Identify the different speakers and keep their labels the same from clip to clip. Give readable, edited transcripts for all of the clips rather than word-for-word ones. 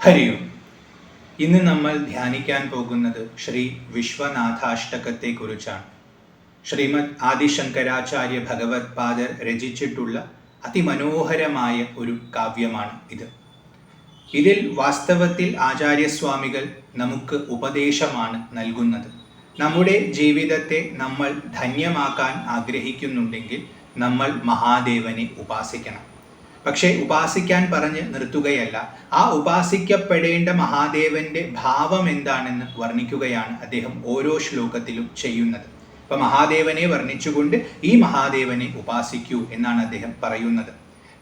Speaker 1: ഹരി ഓം. ഇന്ന് നമ്മൾ ധ്യാനിക്കാൻ പോകുന്നത് ശ്രീ വിശ്വനാഥാഷ്ടകത്തെ കുറിച്ചാണ്. ശ്രീമദ് ആദിശങ്കരാചാര്യ ഭഗവത് പാദർ രചിച്ചിട്ടുള്ള അതിമനോഹരമായ ഒരു കാവ്യമാണ് ഇത്. ഇതിൽ വാസ്തവത്തിൽ ആചാര്യസ്വാമികൾ നമുക്ക് ഉപദേശമാണ് നൽകുന്നത്. നമ്മുടെ ജീവിതത്തെ നമ്മൾ ധന്യമാക്കാൻ ആഗ്രഹിക്കുന്നുണ്ടെങ്കിൽ നമ്മൾ മഹാദേവനെ ഉപാസിക്കണം. പക്ഷേ ഉപാസിക്കാൻ പറഞ്ഞ് നിർത്തുകയല്ല, ആ ഉപാസിക്കപ്പെടേണ്ട മഹാദേവന്റെ ഭാവം എന്താണെന്ന് വർണ്ണിക്കുകയാണ് അദ്ദേഹം ഓരോ ശ്ലോകത്തിലും ചെയ്യുന്നത്. അപ്പൊ മഹാദേവനെ വർണ്ണിച്ചുകൊണ്ട് ഈ മഹാദേവനെ ഉപാസിക്കൂ എന്നാണ് അദ്ദേഹം പറയുന്നത്.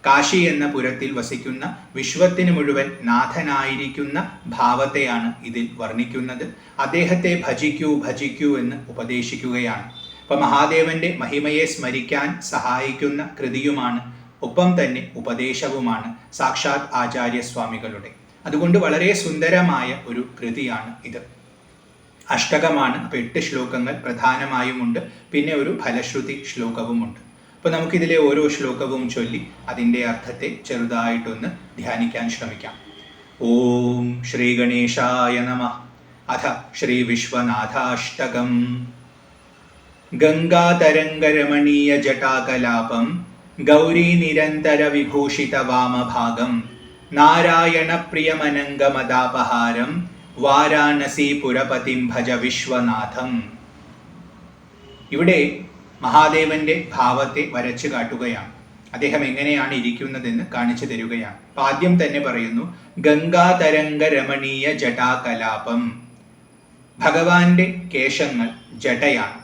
Speaker 1: കാശി എന്ന പുരത്തിൽ വസിക്കുന്ന വിശ്വത്തിന് മുഴുവൻ നാഥനായിരിക്കുന്ന ഭാവത്തെയാണ് ഇതിൽ വർണ്ണിക്കുന്നത്. അദ്ദേഹത്തെ ഭജിക്കൂ ഭജിക്കൂ എന്ന് ഉപദേശിക്കുകയാണ്. അപ്പൊ മഹാദേവന്റെ മഹിമയെ സ്മരിക്കാൻ സഹായിക്കുന്ന കൃതിയുമാണ്, ഒപ്പം തന്നെ ഉപദേശവുമാണ് സാക്ഷാത് ആചാര്യസ്വാമികളുടെ. അതുകൊണ്ട് വളരെ സുന്ദരമായ ഒരു കൃതിയാണ് ഇത്. അഷ്ടകമാണ്. അപ്പൊ 8 ശ്ലോകങ്ങൾ പ്രധാനമായുമുണ്ട്, പിന്നെ ഒരു ഫലശ്രുതി ശ്ലോകവുമുണ്ട്. അപ്പൊ നമുക്കിതിലെ ഓരോ ശ്ലോകവും ചൊല്ലി അതിൻ്റെ അർത്ഥത്തെ ചെറുതായിട്ടൊന്ന് ധ്യാനിക്കാൻ ശ്രമിക്കാം. ഓം ശ്രീ ഗണേശായ നമഃ. അഥ ശ്രീ വിശ്വനാഥാഷ്ടകം. ഗംഗാതരംഗരമണീയ ജടാകലാപം ഗൗരീ നിരന്തര വിഭൂഷിത വാമഭാഗം നാരായണ പ്രിയമനംഗമദാപഹാരം വാരാണസി പുരപതിം ഭജ വിശ്വനാഥം. ഇവിടെ മഹാദേവന്റെ ഭാവത്തെ വരച്ചു കാട്ടുകയാണ്. അദ്ദേഹം എങ്ങനെയാണ് ഇരിക്കുന്നതെന്ന് കാണിച്ചു തരികയാണ്. ആദ്യം തന്നെ പറയുന്നു, ഗംഗാതരംഗ രമണീയ ജടാകലാപം. ഭഗവാന്റെ കേശങ്ങൾ ജടയാണ്.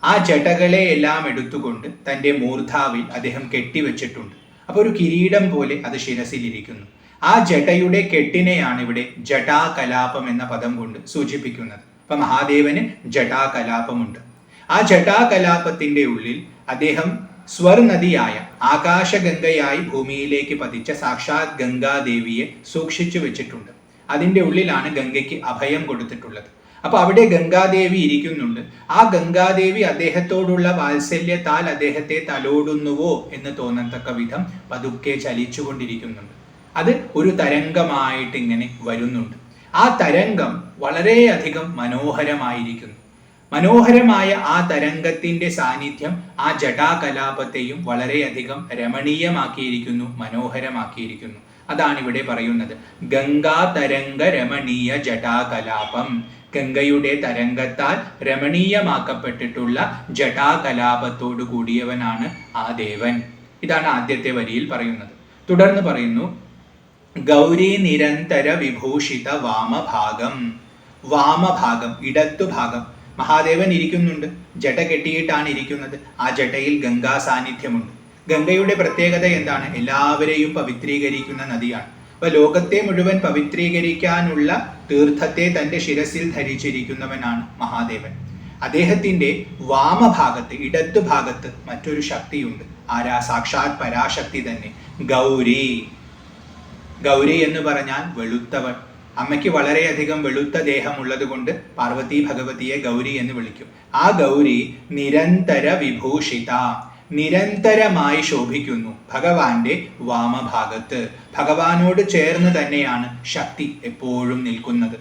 Speaker 1: ആ ജടകളെ എല്ലാം എടുത്തുകൊണ്ട് തൻ്റെ മൂർധാവിൽ അദ്ദേഹം കെട്ടിവെച്ചിട്ടുണ്ട്. അപ്പോൾ ഒരു കിരീടം പോലെ അത് ശിരസിലിരിക്കുന്നു. ആ ജടയുടെ കെട്ടിനെയാണ് ഇവിടെ ജടാകലാപം എന്ന പദം കൊണ്ട് സൂചിപ്പിക്കുന്നത്. അപ്പൊ മഹാദേവന് ജടാകലാപമുണ്ട്. ആ ജടാകലാപത്തിന്റെ ഉള്ളിൽ അദ്ദേഹം സ്വർനദിയായ ആകാശഗംഗയായി ഭൂമിയിലേക്ക് പതിച്ച സാക്ഷാത് ഗംഗാദേവിയെ സൂക്ഷിച്ചു വെച്ചിട്ടുണ്ട്. അതിൻ്റെ ഉള്ളിലാണ് ഗംഗയ്ക്ക് അഭയം കൊടുത്തിട്ടുള്ളത്. അപ്പൊ അവിടെ ഗംഗാദേവി ഇരിക്കുന്നുണ്ട്. ആ ഗംഗാദേവി അദ്ദേഹത്തോടുള്ള വാത്സല്യത്താൽ അദ്ദേഹത്തെ തലോടുന്നുവോ എന്ന് തോന്നത്തക്ക വിധം പതുക്കെ ചലിച്ചുകൊണ്ടിരിക്കുന്നുണ്ട്. അത് ഒരു തരംഗമായിട്ട് ഇങ്ങനെ വരുന്നുണ്ട്. ആ തരംഗം വളരെയധികം മനോഹരമായിരിക്കുന്നു. മനോഹരമായ ആ തരംഗത്തിന്റെ സാന്നിധ്യം ആ ജടാകലാപത്തെയും വളരെയധികം രമണീയമാക്കിയിരിക്കുന്നു, മനോഹരമാക്കിയിരിക്കുന്നു. അതാണ് ഇവിടെ പറയുന്നത്. ഗംഗാ തരംഗ രമണീയ ജടാകലാപം. ഗംഗയുടെ തരംഗത്താൽ രമണീയമാക്കപ്പെട്ടിട്ടുള്ള ജടാകലാപത്തോടു കൂടിയവനാണ് ആ ദേവൻ. ഇതാണ് ആദ്യത്തെ വരിയിൽ പറയുന്നത്. തുടർന്ന് പറയുന്നു, ഗൗരി നിരന്തര വിഭൂഷിത വാമഭാഗം. വാമഭാഗം, ഇടത്തുഭാഗം. മഹാദേവൻ ഇരിക്കുന്നുണ്ട്, ജട കെട്ടിയിട്ടാണ് ഇരിക്കുന്നത്. ആ ജടയിൽ ഗംഗാ സാന്നിധ്യമുണ്ട്. ഗംഗയുടെ പ്രത്യേകത എന്താണ്? എല്ലാവരെയും പവിത്രീകരിക്കുന്ന നദിയാണ്. അപ്പൊ ലോകത്തെ മുഴുവൻ പവിത്രീകരിക്കാനുള്ള തീർത്ഥത്തെ തൻ്റെ ശിരസിൽ ധരിച്ചിരിക്കുന്നവനാണ് മഹാദേവൻ. അദ്ദേഹത്തിന്റെ വാമഭാഗത്ത്, ഇടത്തുഭാഗത്ത് മറ്റൊരു ശക്തിയുണ്ട്. ആരാ? സാക്ഷാത് പരാശക്തി തന്നെ, ഗൗരി. ഗൗരി എന്ന് പറഞ്ഞാൽ വെളുത്തവൾ. അമ്മയ്ക്ക് വളരെയധികം വെളുത്ത ദേഹമുള്ളത് കൊണ്ട് പാർവതി ഭഗവതിയെ ഗൗരി എന്ന് വിളിക്കും. ആ ഗൗരി നിരന്തര വിഭൂഷിത, നിരന്തരമായി ശോഭിക്കുന്നു ഭഗവാന്റെ വാമഭാഗത്ത്. ഭഗവാനോട് ചേർന്ന് തന്നെയാണ് ശക്തി എപ്പോഴും നിൽക്കുന്നത്.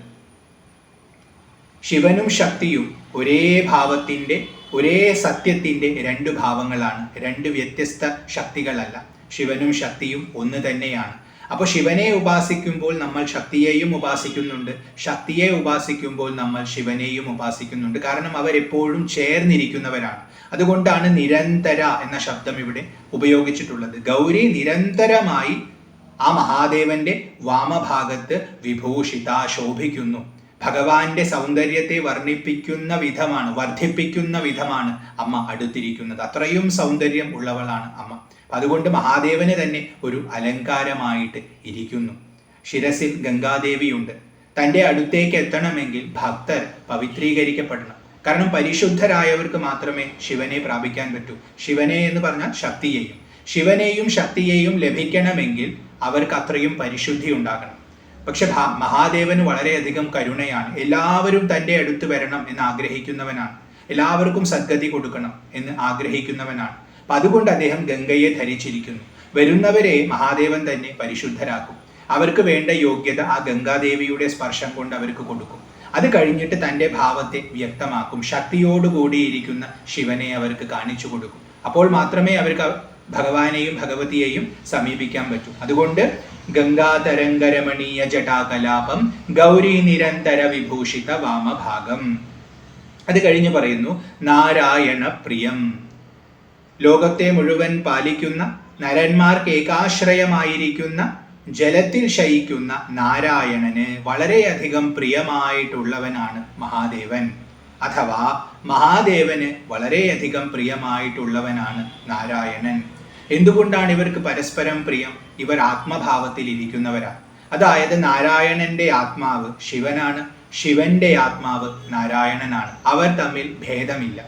Speaker 1: ശിവനും ശക്തിയും ഒരേ ഭാവത്തിന്റെ, ഒരേ സത്യത്തിന്റെ 2 ഭാവങ്ങളാണ്, 2 വ്യത്യസ്ത ശക്തികളല്ല. ശിവനും ശക്തിയും ഒന്ന് തന്നെയാണ്. അപ്പോൾ ശിവനെ ഉപാസിക്കുമ്പോൾ നമ്മൾ ശക്തിയെയും ഉപാസിക്കുന്നുണ്ട്, ശക്തിയെ ഉപാസിക്കുമ്പോൾ നമ്മൾ ശിവനെയും ഉപാസിക്കുന്നുണ്ട്. കാരണം അവരെപ്പോഴും ചേർന്നിരിക്കുന്നവരാണ്. അതുകൊണ്ടാണ് നിരന്തര എന്ന ശബ്ദം ഇവിടെ ഉപയോഗിച്ചിട്ടുള്ളത്. ഗൗരി നിരന്തരമായി ആ മഹാദേവന്റെ വാമഭാഗത്ത് വിഭൂഷിത, ശോഭിക്കുന്നു. ഭഗവാന്റെ സൗന്ദര്യത്തെ വർണ്ണിപ്പിക്കുന്ന വിധമാണ്, വർദ്ധിപ്പിക്കുന്ന വിധമാണ് അമ്മ അടുത്തിരിക്കുന്നത്. അത്രയും സൗന്ദര്യം ഉള്ളവളാണ് അമ്മ. അതുകൊണ്ട് മഹാദേവന് തന്നെ ഒരു അലങ്കാരമായിട്ട് ഇരിക്കുന്നു. ശിരസിൽ ഗംഗാദേവിയുണ്ട്. തൻ്റെ അടുത്തേക്ക് എത്തണമെങ്കിൽ ഭക്തർ പവിത്രീകരിക്കപ്പെടണം. കാരണം പരിശുദ്ധരായവർക്ക് മാത്രമേ ശിവനെ പ്രാപിക്കാൻ പറ്റൂ. ശിവനെ എന്ന് പറഞ്ഞാൽ ശക്തിയെയും, ശിവനെയും ശക്തിയെയും ലഭിക്കണമെങ്കിൽ അവർക്ക് അത്രയും പരിശുദ്ധി ഉണ്ടാകണം. പക്ഷെ മഹാദേവന് വളരെയധികം കരുണയാണ്. എല്ലാവരും തൻ്റെ അടുത്ത് വരണം എന്ന് ആഗ്രഹിക്കുന്നവനാണ്. എല്ലാവർക്കും സദ്ഗതി കൊടുക്കണം എന്ന് ആഗ്രഹിക്കുന്നവനാണ്. അപ്പം അതുകൊണ്ട് അദ്ദേഹം ഗംഗയെ ധരിച്ചിരിക്കുന്നു. വരുന്നവരെ മഹാദേവൻ തന്നെ പരിശുദ്ധരാക്കും. അവർക്ക് വേണ്ട യോഗ്യത ആ ഗംഗാദേവിയുടെ സ്പർശം കൊണ്ട് അവർക്ക് കൊടുക്കും. അത് കഴിഞ്ഞിട്ട് തൻ്റെ ഭാവത്തെ വ്യക്തമാക്കും. ശക്തിയോടുകൂടിയിരിക്കുന്ന ശിവനെ അവർക്ക് കാണിച്ചു കൊടുക്കും. അപ്പോൾ മാത്രമേ അവർക്ക് ഭഗവാനെയും ഭഗവതിയെയും സമീപിക്കാൻ പറ്റൂ. അതുകൊണ്ട് ഗംഗാതരംഗരമണീയ ജടാകലാപം ഗൗരി നിരന്തര വിഭൂഷിത വാമഭാഗം. അത് കഴിഞ്ഞ് പറയുന്നു നാരായണ പ്രിയം. ലോകത്തെ മുഴുവൻ പാലിക്കുന്ന, നരന്മാർക്ക് ഏകാശ്രയമായിരിക്കുന്ന, ജലത്തിൽ ശയിക്കുന്ന നാരായണന് വളരെയധികം പ്രിയമായിട്ടുള്ളവനാണ് മഹാദേവൻ. അഥവാ മഹാദേവന് വളരെയധികം പ്രിയമായിട്ടുള്ളവനാണ് നാരായണൻ. എന്തുകൊണ്ടാണ് ഇവർക്ക് പരസ്പരം പ്രിയം? ഇവർ ആത്മഭാവത്തിൽ ഇരിക്കുന്നവരാണ്. അതായത് നാരായണന്റെ ആത്മാവ് ശിവനാണ്, ശിവന്റെ ആത്മാവ് നാരായണനാണ്. അവർ തമ്മിൽ ഭേദമില്ല.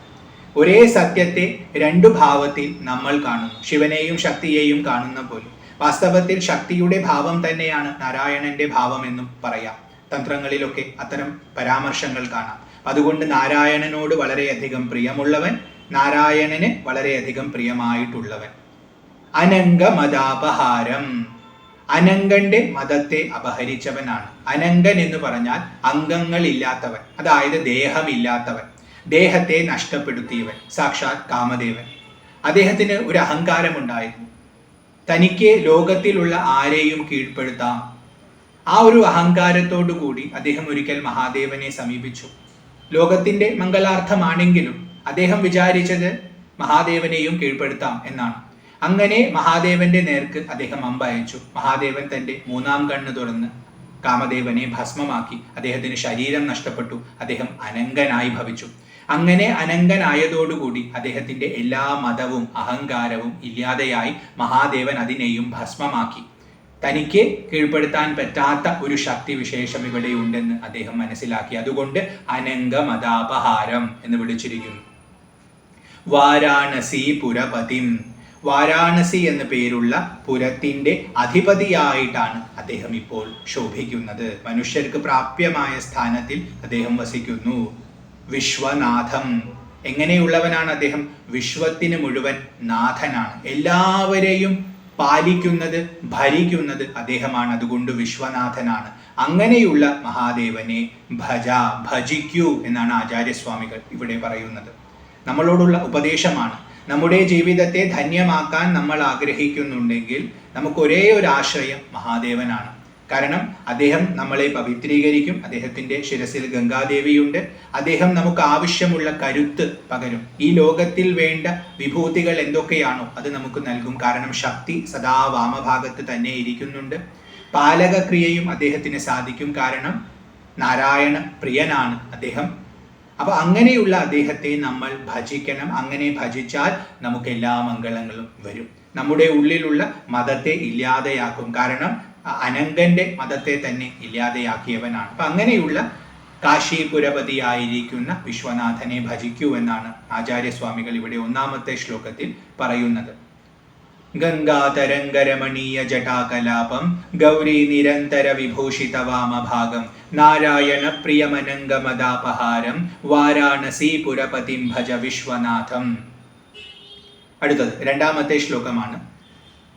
Speaker 1: ഒരേ സത്യത്തെ രണ്ടു ഭാവത്തിൽ നമ്മൾ കാണുന്നു. ശിവനെയും ശക്തിയെയും കാണുന്ന പോലെ വാസ്തവത്തിൽ ശക്തിയുടെ ഭാവം തന്നെയാണ് നാരായണന്റെ ഭാവം എന്നും പറയാം. തന്ത്രങ്ങളിലൊക്കെ അത്തരം പരാമർശങ്ങൾ കാണാം. അതുകൊണ്ട് നാരായണനോട് വളരെയധികം പ്രിയമുള്ളവൻ, നാരായണന് വളരെയധികം പ്രിയമായിട്ടുള്ളവൻ. അനംഗ മതാപഹാരം. അനങ്കന്റെ മതത്തെ അപഹരിച്ചവനാണ്. അനങ്കൻ എന്ന് പറഞ്ഞാൽ അംഗങ്ങൾ ഇല്ലാത്തവൻ, അതായത് ദേഹമില്ലാത്തവൻ, ദേഹത്തെ നഷ്ടപ്പെടുത്തിയവൻ, സാക്ഷാത് കാമദേവൻ. അദ്ദേഹത്തിന് ഒരു അഹങ്കാരമുണ്ടായിരുന്നു. തനിക്ക് ലോകത്തിലുള്ള ആരെയും കീഴ്പ്പെടുത്താം. ആ ഒരു അഹങ്കാരത്തോടു കൂടി അദ്ദേഹം ഒരിക്കൽ മഹാദേവനെ സമീപിച്ചു. ലോകത്തിന്റെ മംഗളാർത്ഥമാണെങ്കിലും അദ്ദേഹം വിചാരിച്ചത് മഹാദേവനെയും കീഴ്പ്പെടുത്താം എന്നാണ്. അങ്ങനെ മഹാദേവന്റെ നേർക്ക് അദ്ദേഹം അമ്പയച്ചു. മഹാദേവൻ തന്റെ മൂന്നാം കണ്ണ് തുറന്ന് കാമദേവനെ ഭസ്മമാക്കി. അദ്ദേഹത്തിന് ശരീരം നഷ്ടപ്പെട്ടു. അദ്ദേഹം അനങ്കനായി ഭവിച്ചു. അങ്ങനെ അനങ്കനായതോടുകൂടി അദ്ദേഹത്തിന്റെ എല്ലാ മതവും അഹങ്കാരവും ഇല്ലാതെയായി. മഹാദേവൻ അതിനെയും ഭസ്മമാക്കി. തനിക്ക് കീഴ്പ്പെടുത്താൻ പറ്റാത്ത ഒരു ശക്തി വിശേഷം ഇവിടെ ഉണ്ടെന്ന് അദ്ദേഹം മനസ്സിലാക്കി. അതുകൊണ്ട് അനങ്ക മതാപഹാരം എന്ന് വിളിച്ചിരിക്കുന്നു. വാരാണസി പുരപതിം. വാരാണസി എന്ന പേരുള്ള പുരത്തിന്റെ അധിപതിയായിട്ടാണ് അദ്ദേഹം ഇപ്പോൾ ശോഭിക്കുന്നത്. മനുഷ്യർക്ക് പ്രാപ്യമായ സ്ഥാനത്തിൽ അദ്ദേഹം വസിക്കുന്നു. വിശ്വനാഥം. എങ്ങനെയുള്ളവനാണ് അദ്ദേഹം? വിശ്വത്തിന് മുഴുവൻ നാഥനാണ്. എല്ലാവരെയും പാലിക്കുന്നത്, ഭരിക്കുന്നത് അദ്ദേഹമാണ്. അതുകൊണ്ട് വിശ്വനാഥനാണ്. അങ്ങനെയുള്ള മഹാദേവനെ ഭജിക്കൂ എന്നാണ് ആചാര്യസ്വാമികൾ ഇവിടെ പറയുന്നത്. നമ്മളോടുള്ള ഉപദേശമാണ്. നമ്മുടെ ജീവിതത്തെ ധന്യമാക്കാൻ നമ്മൾ ആഗ്രഹിക്കുന്നുണ്ടെങ്കിൽ നമുക്ക് ഒരേ ഒരു ആശ്രയം മഹാദേവനാണ്. കാരണം അദ്ദേഹം നമ്മളെ പവിത്രീകരിക്കും. അദ്ദേഹത്തിന്റെ ശിരസിൽ ഗംഗാദേവിയുണ്ട്. അദ്ദേഹം നമുക്ക് ആവശ്യമുള്ള കരുത്ത് പകരും. ഈ ലോകത്തിൽ വേണ്ട വിഭൂതികൾ എന്തൊക്കെയാണോ അത് നമുക്ക് നൽകും. കാരണം ശക്തി സദാ വാമഭാഗത്ത് തന്നെ ഇരിക്കുന്നുണ്ട്. പാലകക്രിയയും അദ്ദേഹത്തിന് സാധിക്കും. കാരണം നാരായണ പ്രിയനാണ് അദ്ദേഹം. അപ്പൊ അങ്ങനെയുള്ള അദ്ദേഹത്തെ നമ്മൾ ഭജിക്കണം. അങ്ങനെ ഭജിച്ചാൽ നമുക്ക് എല്ലാ മംഗളങ്ങളും വരും. നമ്മുടെ ഉള്ളിലുള്ള മതത്തെ ഇല്ലാതെയാക്കും. കാരണം അനങ്കന്റെ മതത്തെ തന്നെ ഇല്ലാതെയാക്കിയവനാണ്. അപ്പൊ അങ്ങനെയുള്ള കാശീപുരപതിയായിരിക്കുന്ന വിശ്വനാഥനെ ഭജിക്കൂ എന്നാണ് ആചാര്യസ്വാമികൾ ഇവിടെ ഒന്നാമത്തെ ശ്ലോകത്തിൽ പറയുന്നത്. ഗംഗാതരംഗരമണീയ ജടാകലാപം ഗൗരി നിരന്തര വിഭൂഷിത വാമഭാഗം നാരായണ പ്രിയമനംഗമദാപഹാരം വാരാണസി പുരപതിം ഭജ വിശ്വനാഥം. അടുത്തത് രണ്ടാമത്തെ ശ്ലോകമാണ്.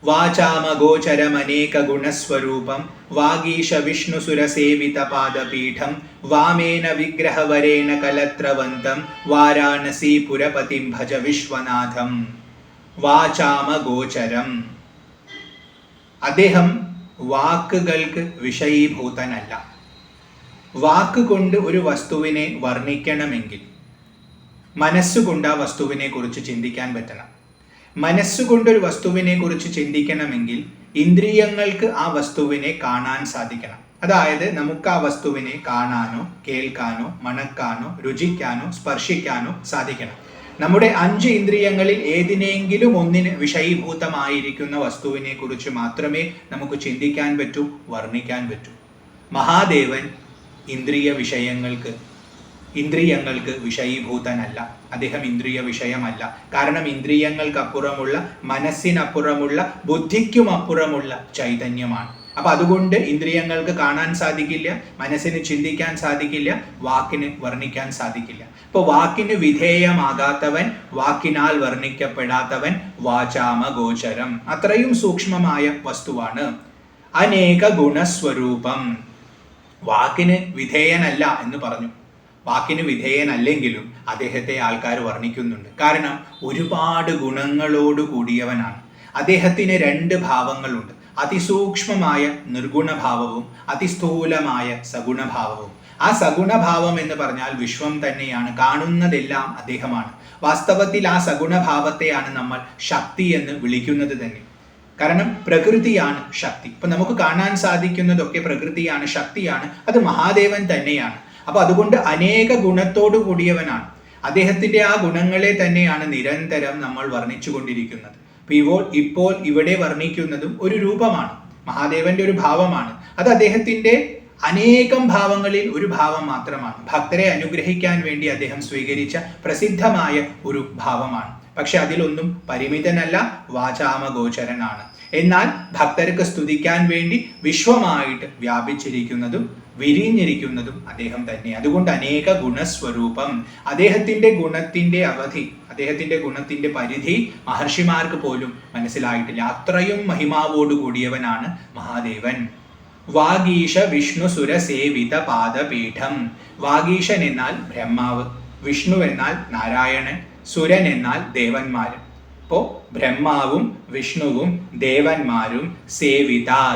Speaker 1: വാചാമഗോചരമനേക ഗുണസ്വരൂപം വാഗീശ വിഷ്ണുസുരസേവിത പാദപീഠം വാമേന വിഗ്രഹവരേണ കലത്രവന്തം വാരാണസി പുരപതിം ഭജ വിശ്വനാഥം. വാചാമഗോചരം. അദ്ദേഹം വാക്കുകൾക്ക് വിഷയീഭൂതനല്ല. വാക്കുകൊണ്ട് ഒരു വസ്തുവിനെ വർണ്ണിക്കണമെങ്കിൽ മനസ്സുകൊണ്ട് ആ വസ്തുവിനെ കുറിച്ച് ചിന്തിക്കാൻ പറ്റണം. മനസ്സുകൊണ്ടൊരു വസ്തുവിനെ കുറിച്ച് ചിന്തിക്കണമെങ്കിൽ ഇന്ദ്രിയങ്ങൾക്ക് ആ വസ്തുവിനെ കാണാൻ സാധിക്കണം. അതായത് നമുക്ക് ആ വസ്തുവിനെ കാണാനോ കേൾക്കാനോ മണക്കാനോ രുചിക്കാനോ സ്പർശിക്കാനോ സാധിക്കണം. നമ്മുടെ 5 ഇന്ദ്രിയങ്ങളിൽ ഏതിനെങ്കിലും ഒന്നിന് വിഷയീഭൂതമായിരിക്കുന്ന വസ്തുവിനെ കുറിച്ച് മാത്രമേ നമുക്ക് ചിന്തിക്കാൻ പറ്റൂ, വർണ്ണിക്കാൻ പറ്റൂ. മഹാദേവൻ ഇന്ദ്രിയങ്ങൾക്ക് വിഷയീഭൂതനല്ല. അദ്ദേഹം ഇന്ദ്രിയ വിഷയമല്ല. കാരണം ഇന്ദ്രിയങ്ങൾക്കപ്പുറമുള്ള, മനസ്സിനപ്പുറമുള്ള, ബുദ്ധിക്കും അപ്പുറമുള്ള ചൈതന്യമാണ്. അപ്പൊ അതുകൊണ്ട് ഇന്ദ്രിയങ്ങൾക്ക് കാണാൻ സാധിക്കില്ല, മനസ്സിന് ചിന്തിക്കാൻ സാധിക്കില്ല, വാക്കിന് വർണ്ണിക്കാൻ സാധിക്കില്ല. ഇപ്പൊ വാക്കിന് വിധേയമാകാത്തവൻ, വാക്കിനാൽ വർണ്ണിക്കപ്പെടാത്തവൻ വാചാമഗോചരം. അത്രയും സൂക്ഷ്മമായ വസ്തുവാണ്. അനേക ഗുണസ്വരൂപം. വാക്കിന് വിധേയനല്ല എന്ന് പറഞ്ഞു. വാക്കിന് വിധേയനല്ലെങ്കിലും അദ്ദേഹത്തെ ആൾക്കാർ വർണ്ണിക്കുന്നുണ്ട്. കാരണം ഒരുപാട് ഗുണങ്ങളോട് കൂടിയവനാണ്. അദ്ദേഹത്തിന് രണ്ട് ഭാവങ്ങളുണ്ട്. അതിസൂക്ഷ്മമായ നിർഗുണഭാവവും അതിസ്ഥൂലമായ സഗുണഭാവവും. ആ സഗുണഭാവം എന്ന് പറഞ്ഞാൽ വിശ്വം തന്നെയാണ്, കാണുന്നതെല്ലാം അദ്ദേഹമാണ്. വാസ്തവത്തിൽ ആ സഗുണഭാവത്തെയാണ് നമ്മൾ ശക്തി എന്ന് വിളിക്കുന്നത് തന്നെ. കാരണം പ്രകൃതിയാണ് ശക്തി. ഇപ്പൊ നമുക്ക് കാണാൻ സാധിക്കുന്നതൊക്കെ പ്രകൃതിയാണ്, ശക്തിയാണ്, അത് മഹാദേവൻ തന്നെയാണ്. അപ്പൊ അതുകൊണ്ട് അനേക ഗുണത്തോടു കൂടിയവനാണ്. അദ്ദേഹത്തിന്റെ ആ ഗുണങ്ങളെ തന്നെയാണ് നിരന്തരം നമ്മൾ വർണ്ണിച്ചു കൊണ്ടിരിക്കുന്നത്. ഇപ്പോൾ ഇവിടെ വർണ്ണിക്കുന്നതും ഒരു രൂപമാണ്, മഹാദേവന്റെ ഒരു ഭാവമാണ്. അത് അദ്ദേഹത്തിന്റെ അനേകം ഭാവങ്ങളിൽ ഒരു ഭാവം മാത്രമാണ്. ഭക്തരെ അനുഗ്രഹിക്കാൻ വേണ്ടി അദ്ദേഹം സ്വീകരിച്ച പ്രസിദ്ധമായ ഒരു ഭാവമാണ്. പക്ഷെ അതിലൊന്നും പരിമിതനല്ല, വാചാമഗോചരനാണ്. എന്നാൽ ഭക്തർക്ക് സ്തുതിക്കാൻ വേണ്ടി വിശ്വമായിട്ട് വ്യാപിച്ചിരിക്കുന്നതും വിരിഞ്ഞിരിക്കുന്നതും അദ്ദേഹം തന്നെ. അതുകൊണ്ട് അനേക ഗുണസ്വരൂപം. അദ്ദേഹത്തിന്റെ ഗുണത്തിന്റെ അവധി, അദ്ദേഹത്തിന്റെ ഗുണത്തിന്റെ പരിധി മഹർഷിമാർക്ക് പോലും മനസ്സിലായിട്ടില്ല. അത്രയും മഹിമാവോട് കൂടിയവനാണ് മഹാദേവൻ. വാഗീശ വിഷ്ണു സുര സേവിത പാദപീഠം. വാഗീശൻ എന്നാൽ ബ്രഹ്മാവ്, വിഷ്ണു എന്നാൽ നാരായണൻ, സുരൻ എന്നാൽ ദേവന്മാരും. അപ്പോ ബ്രഹ്മാവും വിഷ്ണുവും ദേവന്മാരും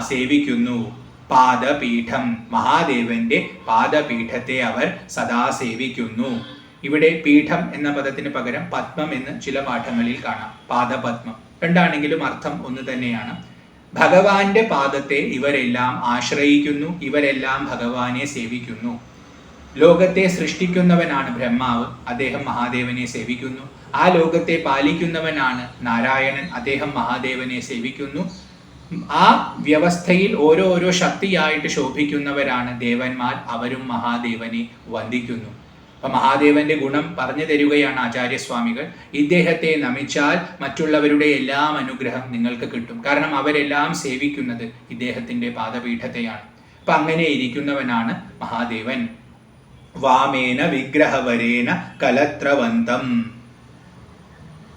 Speaker 1: സേവിക്കുന്നു. പാദപീഠം, മഹാദേവന്റെ പാദപീഠത്തെ അവർ സദാ സേവിക്കുന്നു. ഇവിടെ പീഠം എന്ന പദത്തിന് പകരം പത്മം എന്ന് ചില പാഠങ്ങളിൽ കാണാം. പാദപത്മം രണ്ടാണെങ്കിലും അർത്ഥം ഒന്ന് തന്നെയാണ്. ഭഗവാന്റെ പാദത്തെ ഇവരെല്ലാം ആശ്രയിക്കുന്നു, ഇവരെല്ലാം ഭഗവാനെ സേവിക്കുന്നു. ലോകത്തെ സൃഷ്ടിക്കുന്നവനാണ് ബ്രഹ്മാവ്, അദ്ദേഹം മഹാദേവനെ സേവിക്കുന്നു. ആ ലോകത്തെ പാലിക്കുന്നവനാണ് നാരായണൻ, അദ്ദേഹം മഹാദേവനെ സേവിക്കുന്നു. ആ വ്യവസ്ഥയിൽ ഓരോരോ ശക്തിയായിട്ട് ശോഭിക്കുന്നവരാണ് ദേവന്മാർ, അവരും മഹാദേവനെ വന്ദിക്കുന്നു. അപ്പൊ മഹാദേവന്റെ ഗുണം പറഞ്ഞു തരികയാണ് ആചാര്യസ്വാമികൾ. ഇദ്ദേഹത്തെ നമിച്ചാൽ മറ്റുള്ളവരുടെ എല്ലാം അനുഗ്രഹം നിങ്ങൾക്ക് കിട്ടും. കാരണം അവരെല്ലാം സേവിക്കുന്നത് ഇദ്ദേഹത്തിന്റെ പാദപീഠത്തെയാണ്. അപ്പൊ അങ്ങനെ ഇരിക്കുന്നവനാണ് മഹാദേവൻ. വാമേന വിഗ്രഹവരേന കലത്രവന്തം.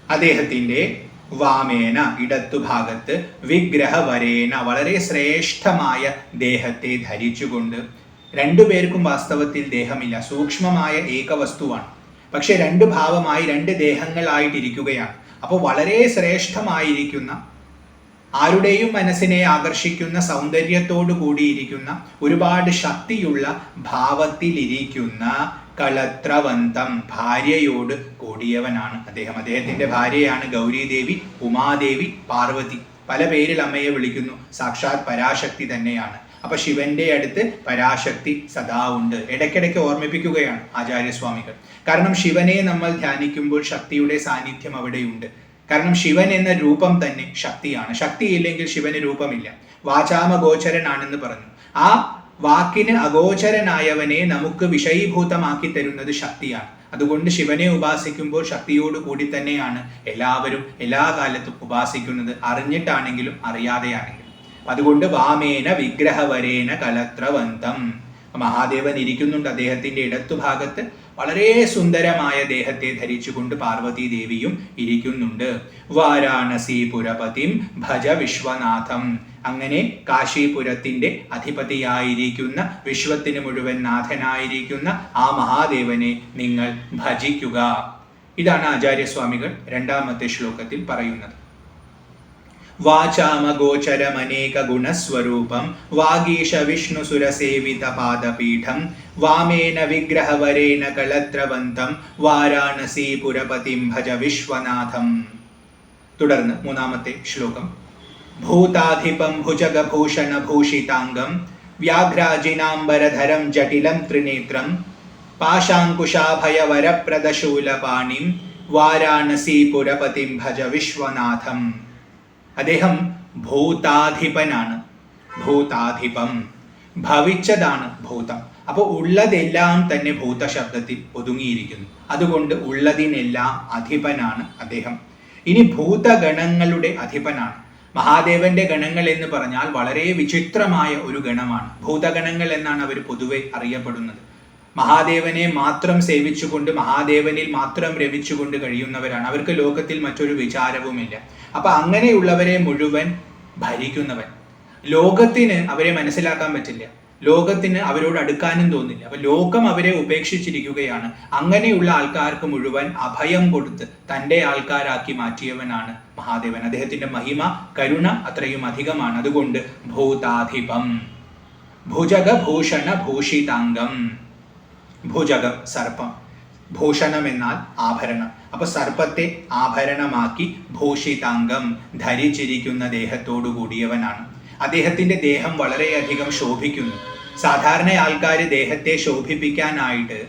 Speaker 1: അദ്ദേഹത്തിന്റെ വാമേന ഇടത്തുഭാഗത്ത്, വിഗ്രഹവരേന വളരെ ശ്രേഷ്ഠമായ ദേഹത്തെ ധരിച്ചുകൊണ്ട്. രണ്ടുപേർക്കും വാസ്തവത്തിൽ ദേഹമില്ല, സൂക്ഷ്മമായ ഏകവസ്തുവാണ്. പക്ഷെ രണ്ട് ഭാവമായി രണ്ട് ദേഹങ്ങളായിട്ടിരിക്കുകയാണ്. അപ്പോൾ വളരെ ശ്രേഷ്ഠമായിരിക്കുന്ന, ആരുടെയും മനസ്സിനെ ആകർഷിക്കുന്ന സൗന്ദര്യത്തോടു കൂടിയിരിക്കുന്ന, ഒരുപാട് ശക്തിയുള്ള ഭാവത്തിലിരിക്കുന്ന കളത്രവന്തം, ഭാര്യയോട് കൂടിയവനാണ് അദ്ദേഹം. അദ്ദേഹത്തിന്റെ ഭാര്യയാണ് ഗൗരീദേവി, ഉമാദേവി, പാർവതി. പല പേരിൽ അമ്മയെ വിളിക്കുന്നു. സാക്ഷാത് പരാശക്തി തന്നെയാണ്. അപ്പൊ ശിവന്റെ അടുത്ത് പരാശക്തി സദാ ഉണ്ട്. ഇടയ്ക്കിടയ്ക്ക് ഓർമ്മിപ്പിക്കുകയാണ് ആചാര്യസ്വാമികൾ. കാരണം ശിവനെ നമ്മൾ ധ്യാനിക്കുമ്പോൾ ശക്തിയുടെ സാന്നിധ്യം അവിടെയുണ്ട്. കാരണം ശിവൻ എന്ന രൂപം തന്നെ ശക്തിയാണ്. ശക്തിയില്ലെങ്കിൽ ശിവന് രൂപമില്ല. വാചാമഗോചരനാണെന്ന് പറഞ്ഞു. ആ വാക്കിന് അഗോചരനായവനെ നമുക്ക് വിഷയീഭൂതമാക്കി തരുന്നത് ശക്തിയാണ്. അതുകൊണ്ട് ശിവനെ ഉപാസിക്കുമ്പോൾ ശക്തിയോട് കൂടി തന്നെയാണ് എല്ലാവരും എല്ലാ കാലത്തും ഉപാസിക്കുന്നത്, അറിഞ്ഞിട്ടാണെങ്കിലും അറിയാതെയാണെങ്കിലും. അതുകൊണ്ട് വാമേന വിഗ്രഹവരേന കലത്രവന്തം. മഹാദേവൻ ഇരിക്കുന്നുണ്ട് അദ്ദേഹത്തിന്റെ ഇടത്തുഭാഗത്ത്. വളരെ സുന്ദരമായ ദേഹത്തെ ധരിച്ചുകൊണ്ട് പാർവതി ദേവിയും ഇരിക്കുന്നുണ്ട്. വാരാണസി പുരപതിം ഭജ വിശ്വനാഥം. അങ്ങനെ കാശീപുരത്തിന്റെ അധിപതിയായിരിക്കുന്ന, വിശ്വത്തിന് മുഴുവൻ നാഥനായിരിക്കുന്ന ആ മഹാദേവനെ നിങ്ങൾ ഭജിക്കുക. ഇതാണ് ആചാര്യസ്വാമികൾ രണ്ടാമത്തെ ശ്ലോകത്തിൽ പറയുന്നത്. വാചാമഗോചരമനേക ഗുണസ്വരൂപം വാഗീശ വിഷ്ണു സുരസേവിത പാദപീഠം വാമേന വിഗ്രഹവരേന കളത്രവന്തം വാരാണസി പുരപതിം ഭജ വിശ്വനാഥം. തുടർന്ന് മൂന്നാമത്തെ ശ്ലോകം. ഭൂതാധിപം ഭുജഗഭൂഷണ ഭൂഷിതാംഗം വ്യാഘ്രാജിനാംബരധരം ജടിലം ത്രിനേത്രം പാശാങ്കുശാഭയവരപ്രദശൂലപാണിം വാരാണസി പുരപതിം ഭജ വിശ്വനാഥം. അദ്ദേഹം ഭൂതാധിപനാണ്. ഭൂതാധിപം, ഭവിച്ചതാണ് ഭൂതം. അപ്പോൾ ഉള്ളതെല്ലാം തന്നെ ഭൂതശബ്ദത്തിൽ ഒതുങ്ങിയിരിക്കുന്നു. അതുകൊണ്ട് ഉള്ളതിനെല്ലാം അധിപനാണ് അദ്ദേഹം. ഇനി ഭൂതഗണങ്ങളുടെ അധിപനാണ്. മഹാദേവന്റെ ഗണങ്ങൾ എന്ന് പറഞ്ഞാൽ വളരെ വിചിത്രമായ ഒരു ഗണമാണ്. ഭൂതഗണങ്ങൾ എന്നാണ് അവർ പൊതുവെ അറിയപ്പെടുന്നത്. മഹാദേവനെ മാത്രം സേവിച്ചുകൊണ്ട്, മഹാദേവനിൽ മാത്രം രമിച്ചുകൊണ്ട് കഴിയുന്നവരാണ്. അവർക്ക് ലോകത്തിൽ മറ്റൊരു വിചാരവുമില്ല. അപ്പൊ അങ്ങനെയുള്ളവരെ മുഴുവൻ ഭരിക്കുന്നവൻ. ലോകത്തിന് അവരെ മനസ്സിലാക്കാൻ പറ്റില്ല, ലോകത്തിന് അവരോട് അടുക്കാനും തോന്നില്ല. അപ്പൊ ലോകം അവരെ ഉപേക്ഷിച്ചിരിക്കുകയാണ്. അങ്ങനെയുള്ള ആൾക്കാർക്ക് മുഴുവൻ അഭയം കൊടുത്ത് തൻ്റെ ആൾക്കാരാക്കി മാറ്റിയവനാണ് മഹാദേവൻ. അദ്ദേഹത്തിന്റെ മഹിമ, കരുണ അത്രയും അധികമാണ്. അതുകൊണ്ട് ഭൂതാധിപം, ഭുജഗ ഭൂഷണ ഭൂഷിതാംഗം. ഭുജഗം സർപ്പം, ഭൂഷണം എന്നാൽ ആഭരണം. അപ്പൊ സർപ്പത്തെ ആഭരണമാക്കി ഭൂഷിതാംഗം ധരിച്ചിരിക്കുന്ന ദേഹത്തോടു കൂടിയവനാണ്. അദ്ദേഹത്തിന്റെ ദേഹം വളരെയധികം ശോഭിക്കുന്നു. സാധാരണ ആൾക്കാർ ദേഹത്തെ ശോഭിപ്പിക്കാനായിട്ട്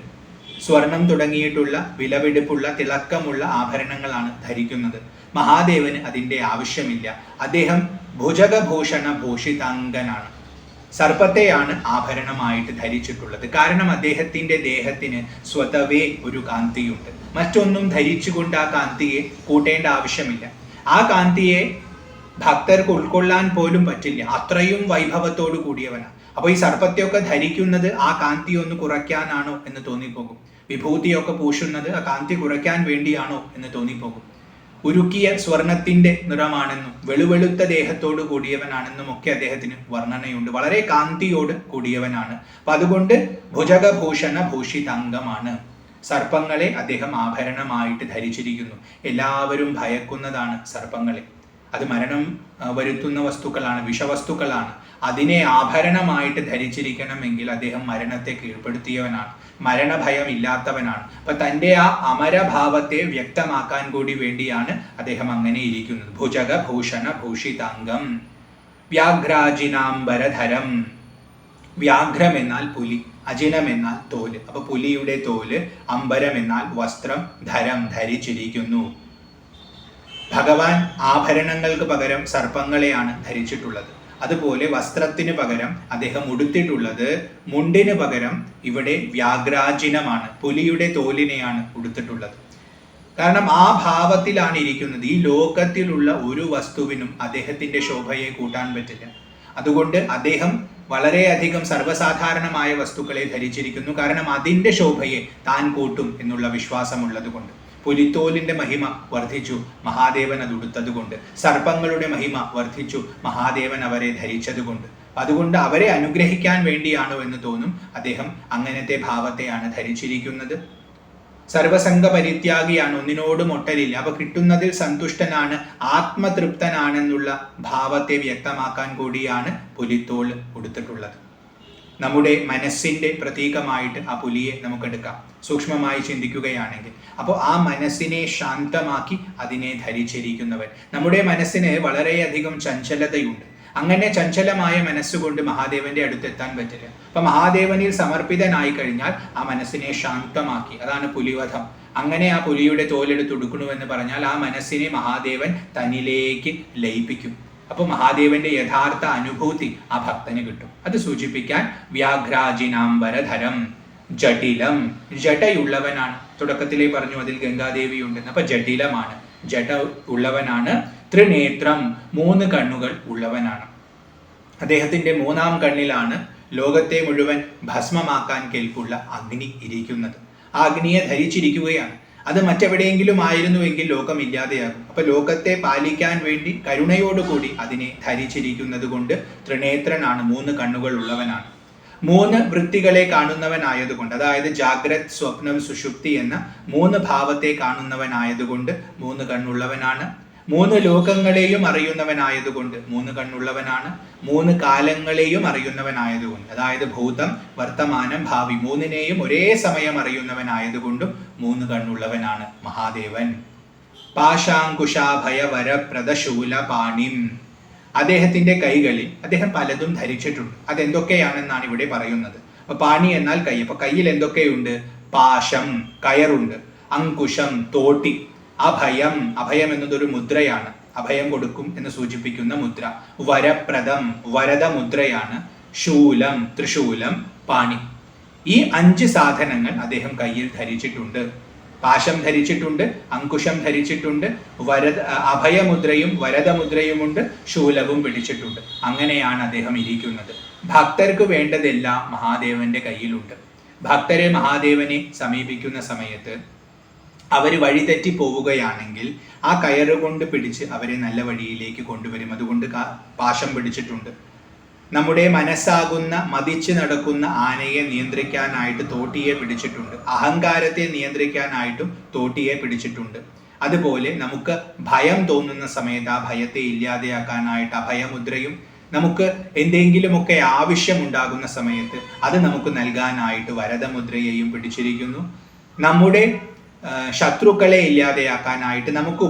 Speaker 1: സ്വർണം തുടങ്ങിയിട്ടുള്ള വിലപിടിപ്പുള്ള തിളക്കമുള്ള ആഭരണങ്ങളാണ് ധരിക്കുന്നത്. മഹാദേവന് അതിൻ്റെ ആവശ്യമില്ല. അദ്ദേഹം ഭുജഗഭൂഷണ ഭൂഷിതാംഗനാണ്. സർപ്പത്തെയാണ് ആഭരണമായിട്ട് ധരിച്ചിട്ടുള്ളത്. കാരണം അദ്ദേഹത്തിന്റെ ദേഹത്തിന് സ്വതവേ ഒരു കാന്തിയുണ്ട്. മറ്റൊന്നും ധരിച്ചുകൊണ്ട് ആ കാന്തിയെ കൂട്ടേണ്ട ആവശ്യമില്ല. ആ കാന്തിയെ ഭക്തർക്ക് ഉൾക്കൊള്ളാൻ പോലും പറ്റില്ല, അത്രയും വൈഭവത്തോടു കൂടിയവനാണ്. അപ്പോൾ ഈ സർപ്പത്തെയൊക്കെ ധരിക്കുന്നത് ആ കാന്തി ഒന്ന് കുറയ്ക്കാനാണോ എന്ന് തോന്നിപ്പോകും. വിഭൂതിയൊക്കെ പൂശുന്നത് ആ കാന്തി കുറയ്ക്കാൻ വേണ്ടിയാണോ എന്ന് തോന്നിപ്പോകും. ഉരുക്കിയ സ്വർണത്തിന്റെ നിറമാണെന്നും വെളുവെളുത്ത ദേഹത്തോട് കൂടിയവനാണെന്നും ഒക്കെ അദ്ദേഹത്തിന് വർണ്ണനയുണ്ട്. വളരെ കാന്തിയോട് കൂടിയവനാണ്. അപ്പൊ അതുകൊണ്ട് ഭുജഗഭൂഷണ ഭൂഷിതാംഗമാണ്. സർപ്പങ്ങളെ അദ്ദേഹം ആഭരണമായിട്ട് ധരിച്ചിരിക്കുന്നു. എല്ലാവരും ഭയക്കുന്നതാണ് സർപ്പങ്ങളെ. അത് മരണം വരുത്തുന്ന വസ്തുക്കളാണ്, വിഷവസ്തുക്കളാണ്. അതിനെ ആഭരണമായിട്ട് ധരിച്ചിരിക്കണമെങ്കിൽ അദ്ദേഹം മരണത്തെ കീഴ്പ്പെടുത്തിയവനാണ്, മരണഭയം ഇല്ലാത്തവനാണ്. അപ്പൊ തൻ്റെ ആ അമരഭാവത്തെ വ്യക്തമാക്കാൻ കൂടി വേണ്ടിയാണ് അദ്ദേഹം അങ്ങനെ ഇരിക്കുന്നത്. ഭുജഗ ഭൂഷണ ഭൂഷിതാംഗം. വ്യാഘ്രാജിനാംബരധരം. വ്യാഘ്രം എന്നാൽ പുലി, അജിനം എന്നാൽ തോല്. അപ്പൊ പുലിയുടെ തോല്, അംബരം എന്നാൽ വസ്ത്രം, ധരം ധരിച്ചിരിക്കുന്നു. ഭഗവാൻ ആഭരണങ്ങൾക്ക് പകരം സർപ്പങ്ങളെയാണ് ധരിച്ചിട്ടുള്ളത്. അതുപോലെ വസ്ത്രത്തിന് പകരം അദ്ദേഹം ഉടുത്തിട്ടുള്ളത്, മുണ്ടിന് പകരം ഇവിടെ വ്യാഘ്രാജിനമാണ്, പുലിയുടെ തോലിനെയാണ് ഉടുത്തിട്ടുള്ളത്. കാരണം ആ ഭാവത്തിലാണ് ഇരിക്കുന്നത്. ഈ ലോകത്തിലുള്ള ഒരു വസ്തുവിനും അദ്ദേഹത്തിന്റെ ശോഭയെ കൂട്ടാൻ പറ്റില്ല. അതുകൊണ്ട് അദ്ദേഹം വളരെയധികം സർവ്വസാധാരണമായ വസ്തുക്കളെ ധരിച്ചിരിക്കുന്നു. കാരണം അതിൻ്റെ ശോഭയെ താൻ കൂട്ടും എന്നുള്ള വിശ്വാസമുള്ളത് കൊണ്ട്. പുലിത്തോലിന്റെ മഹിമ വർദ്ധിച്ചു, മഹാദേവൻ അത് ഉടുത്തതുകൊണ്ട്. സർപ്പങ്ങളുടെ മഹിമ വർദ്ധിച്ചു, മഹാദേവൻ അവരെ ധരിച്ചതുകൊണ്ട്. അതുകൊണ്ട് അവരെ അനുഗ്രഹിക്കാൻ വേണ്ടിയാണോ എന്ന് തോന്നും. അദ്ദേഹം അങ്ങനത്തെ ഭാവത്തെയാണ് ധരിച്ചിരിക്കുന്നത്. സർവസംഗ പരിത്യാഗിയാണ്, ഒന്നിനോടും ഒട്ടലില്ല. അപ്പൊ കിട്ടുന്നതിൽ സന്തുഷ്ടനാണ്, ആത്മതൃപ്തനാണെന്നുള്ള ഭാവത്തെ വ്യക്തമാക്കാൻ കൂടിയാണ് പുലിത്തോൾ ഉടുത്തിട്ടുള്ളത്. നമ്മുടെ മനസ്സിന്റെ പ്രതീകമായിട്ട് ആ പുലിയെ നമുക്കെടുക്കാം, സൂക്ഷ്മമായി ചിന്തിക്കുകയാണെങ്കിൽ. അപ്പോൾ ആ മനസ്സിനെ ശാന്തമാക്കി അതിനെ ധരിച്ചിരിക്കുന്നവൻ. നമ്മുടെ മനസ്സിന് വളരെയധികം ചഞ്ചലതയുണ്ട്. അങ്ങനെ ചഞ്ചലമായ മനസ്സുകൊണ്ട് മഹാദേവന്റെ അടുത്തെത്താൻ പറ്റില്ല. അപ്പൊ മഹാദേവനിൽ സമർപ്പിതനായി കഴിഞ്ഞാൽ ആ മനസ്സിനെ ശാന്തമാക്കി, അതാണ് പുലിവധം. അങ്ങനെ ആ പുലിയുടെ തോലെടുത്തുടുക്കണു എന്ന് പറഞ്ഞാൽ ആ മനസ്സിനെ മഹാദേവൻ തന്നിലേക്ക് ലയിപ്പിക്കും. അപ്പോൾ മഹാദേവന്റെ യഥാർത്ഥ അനുഭൂതി ആ ഭക്തന് കിട്ടും. അത് സൂചിപ്പിക്കാൻ വ്യാഘ്രാജിനാംബരധരം. ജടിലം, ജടയുള്ളവനാണ്. തുടക്കത്തിലേ പറഞ്ഞു അതിൽ ഗംഗാദേവി ഉണ്ടെന്ന്. അപ്പൊ ജടിലമാണ്, ജട ഉള്ളവനാണ്. ത്രിനേത്രം, 3 കണ്ണുകൾ ഉള്ളവനാണ്. അദ്ദേഹത്തിന്റെ 3-ാം കണ്ണിലാണ് ലോകത്തെ മുഴുവൻ ഭസ്മമാക്കാൻ കേൾപ്പുള്ള അഗ്നി ഇരിക്കുന്നത്. ആ അഗ്നിയെ ധരിച്ചിരിക്കുകയാണ്. അത് മറ്റെവിടെയെങ്കിലും ആയിരുന്നുവെങ്കിൽ ലോകം ഇല്ലാതെയാകും. അപ്പൊ ലോകത്തെ പാലിക്കാൻ വേണ്ടി കരുണയോടുകൂടി അതിനെ ധരിച്ചിരിക്കുന്നത് കൊണ്ട് ത്രിനേത്രനാണ്, 3 കണ്ണുകൾ ഉള്ളവനാണ്. 3 വൃത്തികളെ കാണുന്നവനായതുകൊണ്ട്, അതായത് ജാഗ്രത്, സ്വപ്നം, സുഷുപ്തി എന്ന 3 ഭാവത്തെ കാണുന്നവനായതുകൊണ്ട് 3 കണ്ണുള്ളവനാണ്. 3 ലോകങ്ങളെയും അറിയുന്നവനായതുകൊണ്ട് 3 കണ്ണുള്ളവനാണ്. 3 കാലങ്ങളെയും അറിയുന്നവനായതുകൊണ്ട്, അതായത് ഭൂതം, വർത്തമാനം, ഭാവി 3നെയും ഒരേ സമയം അറിയുന്നവനായതുകൊണ്ടും 3 കണ്ണുള്ളവനാണ് മഹാദേവൻ. പാശാങ്കുശാഭയവരപ്രദശൂല പാണിം. അദ്ദേഹത്തിന്റെ കൈകളിൽ അദ്ദേഹം പലതും ധരിച്ചിട്ടുണ്ട്. അതെന്തൊക്കെയാണെന്നാണ് ഇവിടെ പറയുന്നത്. അപ്പൊ പാണി എന്നാൽ കൈ. അപ്പൊ കയ്യിൽ എന്തൊക്കെയുണ്ട്? പാശം, കയറുണ്ട്. അങ്കുശം, തോട്ടി. അഭയം, അഭയം എന്നതൊരു മുദ്രയാണ്, അഭയം കൊടുക്കും എന്ന് സൂചിപ്പിക്കുന്ന മുദ്ര. വരപ്രദം, വരദ മുദ്രയാണ്. ശൂലം, ത്രിശൂലം, പാണി. ഈ 5 സാധനങ്ങൾ അദ്ദേഹം കയ്യിൽ ധരിച്ചിട്ടുണ്ട്. പാശം ധരിച്ചിട്ടുണ്ട്, അങ്കുശം ധരിച്ചിട്ടുണ്ട്, അഭയമുദ്രയും വരദമുദ്രയുമുണ്ട്, ശൂലവും പിടിച്ചിട്ടുണ്ട്. അങ്ങനെയാണ് അദ്ദേഹം ഇരിക്കുന്നത്. ഭക്തർക്ക് വേണ്ടതെല്ലാം മഹാദേവന്റെ കയ്യിലുണ്ട്. ഭക്തരെ മഹാദേവനെ സമീപിക്കുന്ന സമയത്ത് അവർ വഴിതെറ്റി പോവുകയാണെങ്കിൽ ആ കയറുകൊണ്ട് പിടിച്ച് അവരെ നല്ല വഴിയിലേക്ക് കൊണ്ടുവരും. അതുകൊണ്ട് പാശം പിടിച്ചിട്ടുണ്ട്. നമ്മുടെ മനസ്സാകുന്ന മതിച്ചു നടക്കുന്ന ആനയെ നിയന്ത്രിക്കാനായിട്ട് തോട്ടിയെ പിടിച്ചിട്ടുണ്ട്. അഹങ്കാരത്തെ നിയന്ത്രിക്കാനായിട്ടും തോട്ടിയെ പിടിച്ചിട്ടുണ്ട്. അതുപോലെ നമുക്ക് ഭയം തോന്നുന്ന സമയത്ത് ആ ഭയത്തെ ഇല്ലാതെയാക്കാനായിട്ട് അഭയമുദ്രയും, നമുക്ക് എന്തെങ്കിലുമൊക്കെ ആവശ്യമുണ്ടാകുന്ന സമയത്ത് അത് നമുക്ക് നൽകാനായിട്ട് വരദമുദ്രയെയും പിടിച്ചിരിക്കുന്നു. നമ്മുടെ ശത്രുക്കളെ ഇല്ലാതെയാക്കാനായിട്ട്, നമുക്ക്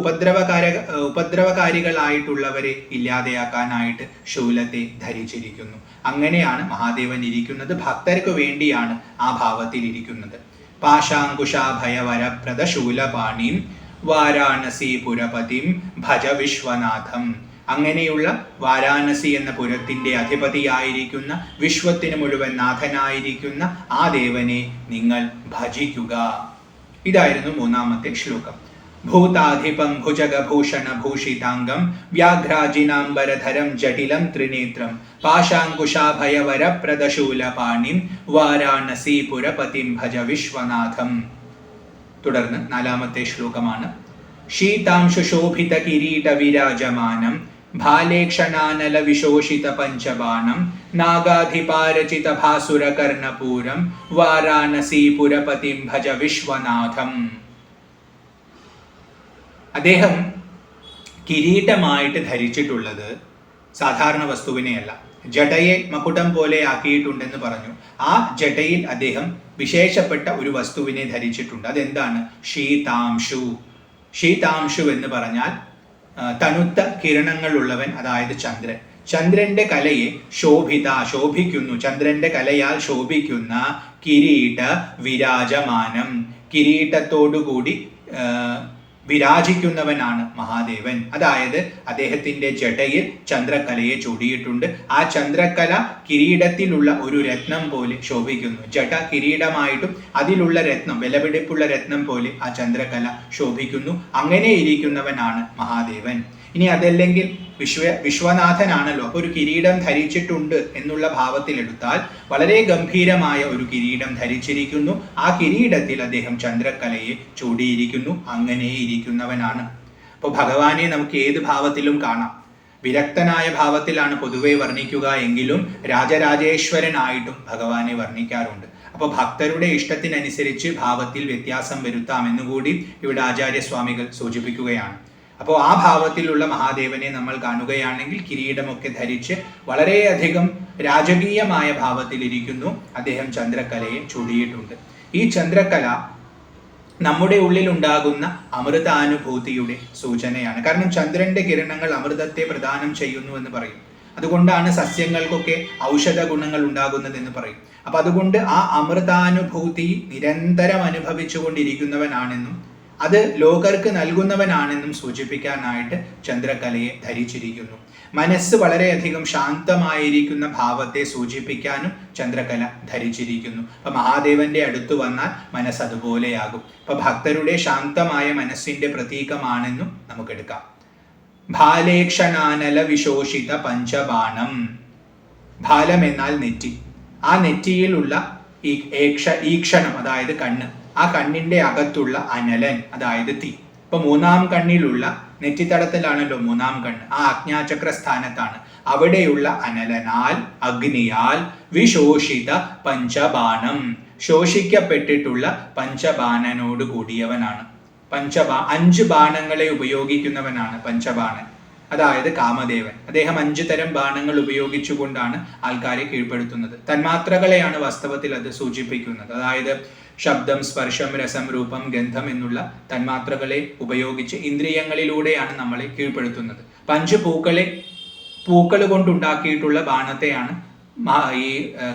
Speaker 1: ഉപദ്രവകാരികളായിട്ടുള്ളവരെ ഇല്ലാതെയാക്കാനായിട്ട് ശൂലത്തെ ധരിച്ചിരിക്കുന്നു. അങ്ങനെയാണ് മഹാദേവൻ ഇരിക്കുന്നത്. ഭക്തർക്ക് വേണ്ടിയാണ് ആ ഭാവത്തിൽ ഇരിക്കുന്നത്. പാശാങ്കുശാഭയവരപ്രദ ശൂലപാണിം വാരാണസി പുരപതിം ഭജ വിശ്വനാഥം. അങ്ങനെയുള്ള വാരാണസി എന്ന പുരത്തിന്റെ അധിപതിയായിരിക്കുന്ന, വിശ്വത്തിന് മുഴുവൻ നാഥനായിരിക്കുന്ന ആ ദേവനെ നിങ്ങൾ ഭജിക്കുക. ഇതായിരുന്നു മൂന്നാമത്തെ ശ്ലോകം. ഭൂതാധിപം ഭുജഗഭൂഷണ ഭൂഷിതാംഗം വ്യാഘ്രാജിനാംബരധരം ജടിലം ത്രിനേത്രം പാശാങ്കുശാഭയവരപ്രദശൂലപാണിം വാരാണസീപുരപതിം ഭജ വിശ്വനാഥം. തുടർന്ന് നാലാമത്തെ ശ്ലോകമാണ്. ശീതാംശുശോഭിത കിരീട വിരാജമാനം ഭാലേക്ഷണാനല വിശോഷിത പഞ്ചബാണം നാഗാധിപാരചിത ഭാസുര കർണപൂരം വാരാണസീപുരപതിം ഭജ വിശ്വനാഥം. അദ്ദേഹം കിരീടമായിട്ട് ധരിച്ചിട്ടുള്ളത് സാധാരണ വസ്തുവിനെയല്ല, ജടയെ മകുടം പോലെ ആക്കിയിട്ടുണ്ടെന്ന് പറഞ്ഞു. ആ ജടയിൽ അദ്ദേഹം വിശേഷപ്പെട്ട ഒരു വസ്തുവിനെ ധരിച്ചിട്ടുണ്ട്. അതെന്താണ്? ശീതാംശു. ശീതാംശു എന്ന് പറഞ്ഞാൽ തണുത്ത കിരണങ്ങളുള്ളവൻ, അതായത് ചന്ദ്രൻ. ചന്ദ്രന്റെ കലയെ ശോഭിക്കുന്നു, ചന്ദ്രന്റെ കലയാൽ ശോഭിക്കുന്ന കിരീട വിരാജമാനം, കിരീടത്തോടുകൂടി വിരാജിക്കുന്നവനാണ് മഹാദേവൻ. അതായത് അദ്ദേഹത്തിന്റെ ജടയിൽ ചന്ദ്രക്കലയെ ചൂടിയിട്ടുണ്ട്. ആ ചന്ദ്രക്കല കിരീടത്തിലുള്ള ഒരു രത്നം പോലെ ശോഭിക്കുന്നു. ജട കിരീടമായിട്ടും അതിലുള്ള രത്നം, വിലപിടിപ്പുള്ള രത്നം പോലെ ആ ചന്ദ്രക്കല ശോഭിക്കുന്നു. അങ്ങനെ ഇരിക്കുന്നവനാണ് മഹാദേവൻ. ഇനി അതല്ലെങ്കിൽ വിശ്വനാഥനാണല്ലോ, അപ്പോൾ ഒരു കിരീടം ധരിച്ചിട്ടുണ്ട് എന്നുള്ള ഭാവത്തിലെടുത്താൽ വളരെ ഗംഭീരമായ ഒരു കിരീടം ധരിച്ചിരിക്കുന്നു. ആ കിരീടത്തിൽ അദ്ദേഹം ചന്ദ്രക്കലയെ ചൂടിയിരിക്കുന്നു. അങ്ങനെ ഇരിക്കുന്നവനാണ്. അപ്പോൾ ഭഗവാനെ നമുക്ക് ഏത് ഭാവത്തിലും കാണാം. വിരക്തനായ ഭാവത്തിലാണ് പൊതുവെ വർണ്ണിക്കുക എങ്കിലും രാജരാജേശ്വരനായിട്ടും ഭഗവാനെ വർണ്ണിക്കാറുണ്ട്. അപ്പോൾ ഭക്തരുടെ ഇഷ്ടത്തിനനുസരിച്ച് ഭാവത്തിൽ വ്യത്യാസം വരുത്താമെന്നുകൂടി ഇവിടെ ആചാര്യസ്വാമികൾ സൂചിപ്പിക്കുകയാണ്. അപ്പോൾ ആ ഭാവത്തിലുള്ള മഹാദേവനെ നമ്മൾ കാണുകയാണെങ്കിൽ കിരീടമൊക്കെ ധരിച്ച് വളരെയധികം രാജകീയമായ ഭാവത്തിലിരിക്കുന്നു. അദ്ദേഹം ചന്ദ്രക്കലയെ ചൂടിയിട്ടുണ്ട്. ഈ ചന്ദ്രക്കല നമ്മുടെ ഉള്ളിൽ ഉണ്ടാകുന്ന അമൃതാനുഭൂതിയുടെ സൂചനയാണ്. കാരണം ചന്ദ്രന്റെ കിരണങ്ങൾ അമൃതത്തെ പ്രദാനം ചെയ്യുന്നു എന്ന് പറയും. അതുകൊണ്ടാണ് സസ്യങ്ങൾക്കൊക്കെ ഔഷധ ഗുണങ്ങൾ ഉണ്ടാകുന്നതെന്ന് പറയും. അപ്പൊ അതുകൊണ്ട് ആ അമൃതാനുഭൂതി നിരന്തരം അനുഭവിച്ചുകൊണ്ടിരിക്കുന്നവനാണെന്നും അത് ലോകർക്ക് നൽകുന്നവനാണെന്നും സൂചിപ്പിക്കാനായിട്ട് ചന്ദ്രക്കലയെ ധരിച്ചിരിക്കുന്നു. മനസ്സ് വളരെയധികം ശാന്തമായിരിക്കുന്ന ഭാവത്തെ സൂചിപ്പിക്കാനും ചന്ദ്രക്കല ധരിച്ചിരിക്കുന്നു. അപ്പൊ മഹാദേവന്റെ അടുത്ത് വന്നാൽ മനസ്സ് അതുപോലെയാകും. അപ്പൊ ഭക്തരുടെ ശാന്തമായ മനസ്സിന്റെ പ്രതീകമാണെന്നും നമുക്കെടുക്കാം. ഭാലേക്ഷണാനല വിശോഷിത പഞ്ചബാണം. ഭാലം എന്നാൽ നെറ്റി. ആ നെറ്റിയിലുള്ള ഈക്ഷണം, അതായത് കണ്ണ്. ആ കണ്ണിന്റെ അകത്തുള്ള അനലൻ, അതായത് തീ. ഇപ്പൊ മൂന്നാം കണ്ണിലുള്ള നെറ്റിത്തടത്തിലാണല്ലോ മൂന്നാം കണ്ണ്, ആ അജ്ഞാചക്ര സ്ഥാനത്താണ്. അവിടെയുള്ള അനലനാൽ, അഗ്നിയാൽ വിശോഷിത പഞ്ചബാണം, ശോഷിക്കപ്പെട്ടിട്ടുള്ള പഞ്ചബാണനോട് കൂടിയവനാണ്. 5 ബാണങ്ങളെ ഉപയോഗിക്കുന്നവനാണ് പഞ്ചബാണൻ, അതായത് കാമദേവൻ. അദ്ദേഹം 5 തരം ബാണങ്ങൾ ഉപയോഗിച്ചുകൊണ്ടാണ് ആൾക്കാരെ കീഴ്പ്പെടുത്തുന്നത്. തന്മാത്രകളെയാണ് വാസ്തവത്തിൽ അത് സൂചിപ്പിക്കുന്നത്. അതായത് ശബ്ദം, സ്പർശം, രസം, രൂപം, ഗന്ധം എന്നുള്ള തന്മാത്രകളെ ഉപയോഗിച്ച് ഇന്ദ്രിയങ്ങളിലൂടെയാണ് നമ്മളെ കീഴ്പ്പെടുത്തുന്നത്. 5 പൂക്കൾ കൊണ്ടുണ്ടാക്കിയിട്ടുള്ള ബാണത്തെയാണ് ഈ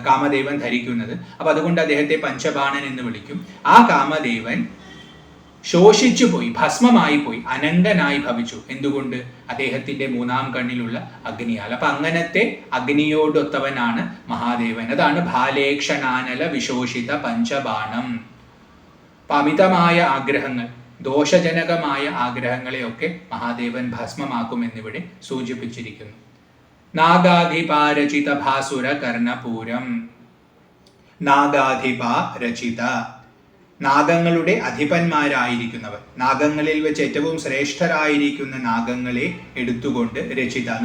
Speaker 1: കാമദേവൻ ധരിക്കുന്നത്. അപ്പൊ അതുകൊണ്ട് അദ്ദേഹത്തെ പഞ്ചബാണൻ എന്ന് വിളിക്കും. ആ കാമദേവൻ ശോഷിച്ചു പോയി, ഭസ്മമായി പോയി, അനന്തനായി ഭവിച്ചു. എന്തുകൊണ്ട്? അദ്ദേഹത്തിന്റെ മൂന്നാം കണ്ണിലുള്ള അഗ്നിയാൽ. അപ്പൊ അങ്ങനത്തെ അഗ്നിയോടൊത്തവനാണ് മഹാദേവൻ. അതാണ് ഭാലേക്ഷണാനല വിശോഷിത പഞ്ചബാണം. അമിതമായ ആഗ്രഹങ്ങൾ, ദോഷജനകമായ ആഗ്രഹങ്ങളെയൊക്കെ മഹാദേവൻ ഭസ്മമാക്കുമെന്നിവിടെ സൂചിപ്പിച്ചിരിക്കുന്നു. നാഗാധിപാരചിത ഭാസുര കർണപൂരം. നാഗാധിപ രചിത, നാഗങ്ങളുടെ അധിപന്മാരായിരിക്കുന്നവർ, നാഗങ്ങളിൽ വെച്ച് ഏറ്റവും ശ്രേഷ്ഠരായിരിക്കുന്ന നാഗങ്ങളെ എടുത്തുകൊണ്ട്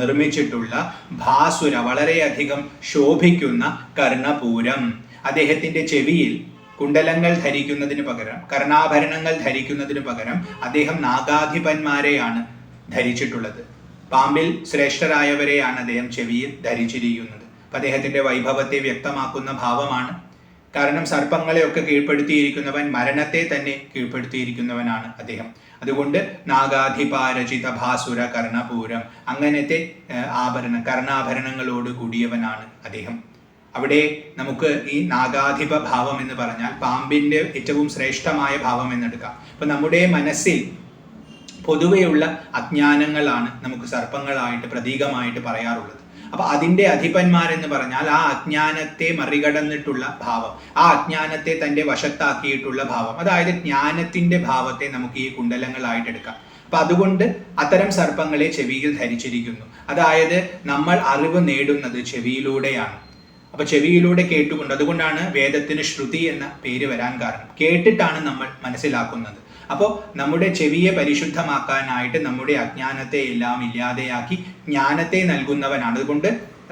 Speaker 1: നിർമ്മിച്ചിട്ടുള്ള ഭാസുര, വളരെയധികം ശോഭിക്കുന്ന കർണപൂരം. അദ്ദേഹത്തിന്റെ ചെവിയിൽ കുണ്ടലങ്ങൾ ധരിക്കുന്നതിന് പകരം, കർണാഭരണങ്ങൾ ധരിക്കുന്നതിന് പകരം അദ്ദേഹം നാഗാധിപന്മാരെയാണ് ധരിച്ചിട്ടുള്ളത്. പാമ്പിൽ ശ്രേഷ്ഠരായവരെയാണ് അദ്ദേഹം ചെവിയിൽ ധരിച്ചിരിക്കുന്നത്. അപ്പം അദ്ദേഹത്തിന്റെ വൈഭവത്തെ വ്യക്തമാക്കുന്ന ഭാവമാണ്. കാരണം സർപ്പങ്ങളെയൊക്കെ കീഴ്പ്പെടുത്തിയിരിക്കുന്നവൻ, മരണത്തെ തന്നെ കീഴ്പ്പെടുത്തിയിരിക്കുന്നവനാണ് അദ്ദേഹം. അതുകൊണ്ട് നാഗാധിപാരചിത ഭാസുര കർണപൂരം, അങ്ങനത്തെ കർണാഭരണങ്ങളോട് കൂടിയവനാണ് അദ്ദേഹം. അവിടെ നമുക്ക് ഈ നാഗാധിപ ഭാവം എന്ന് പറഞ്ഞാൽ പാമ്പിന്റെ ഏറ്റവും ശ്രേഷ്ഠമായ ഭാവം എന്നെടുക്കാം. അപ്പൊ നമ്മുടെ മനസ്സിൽ പൊതുവെയുള്ള അജ്ഞാനങ്ങളാണ് നമുക്ക് സർപ്പങ്ങളായിട്ട് പ്രതീകമായിട്ട് പറയാറുള്ളത്. അപ്പൊ അതിന്റെ അധിപന്മാരെന്ന് പറഞ്ഞാൽ ആ അജ്ഞാനത്തെ മറികടന്നിട്ടുള്ള ഭാവം, ആ അജ്ഞാനത്തെ തന്റെ വശത്താക്കിയിട്ടുള്ള ഭാവം, അതായത് ജ്ഞാനത്തിന്റെ ഭാവത്തെ നമുക്ക് ഈ കുണ്ടലങ്ങളായിട്ട് എടുക്കാം. അപ്പൊ അതുകൊണ്ട് അത്തരം സർപ്പങ്ങളെ ചെവിയിൽ ധരിച്ചിരിക്കുന്നു. അതായത് നമ്മൾ അറിവ് നേടുന്നത് ചെവിയിലൂടെയാണ്. അപ്പൊ ചെവിയിലൂടെ കേട്ടുകൊണ്ട്, അതുകൊണ്ടാണ് വേദത്തിന് ശ്രുതി എന്ന പേര് വരാൻ കാരണം. കേട്ടിട്ടാണ് നമ്മൾ മനസ്സിലാക്കുന്നത്. അപ്പോൾ നമ്മുടെ ചെവിയെ പരിശുദ്ധമാക്കാനായിട്ട് നമ്മുടെ അജ്ഞാനത്തെ എല്ലാം ഇല്ലാതെയാക്കി ജ്ഞാനത്തെ നൽകുന്നവനാണ്. അതുകൊണ്ട്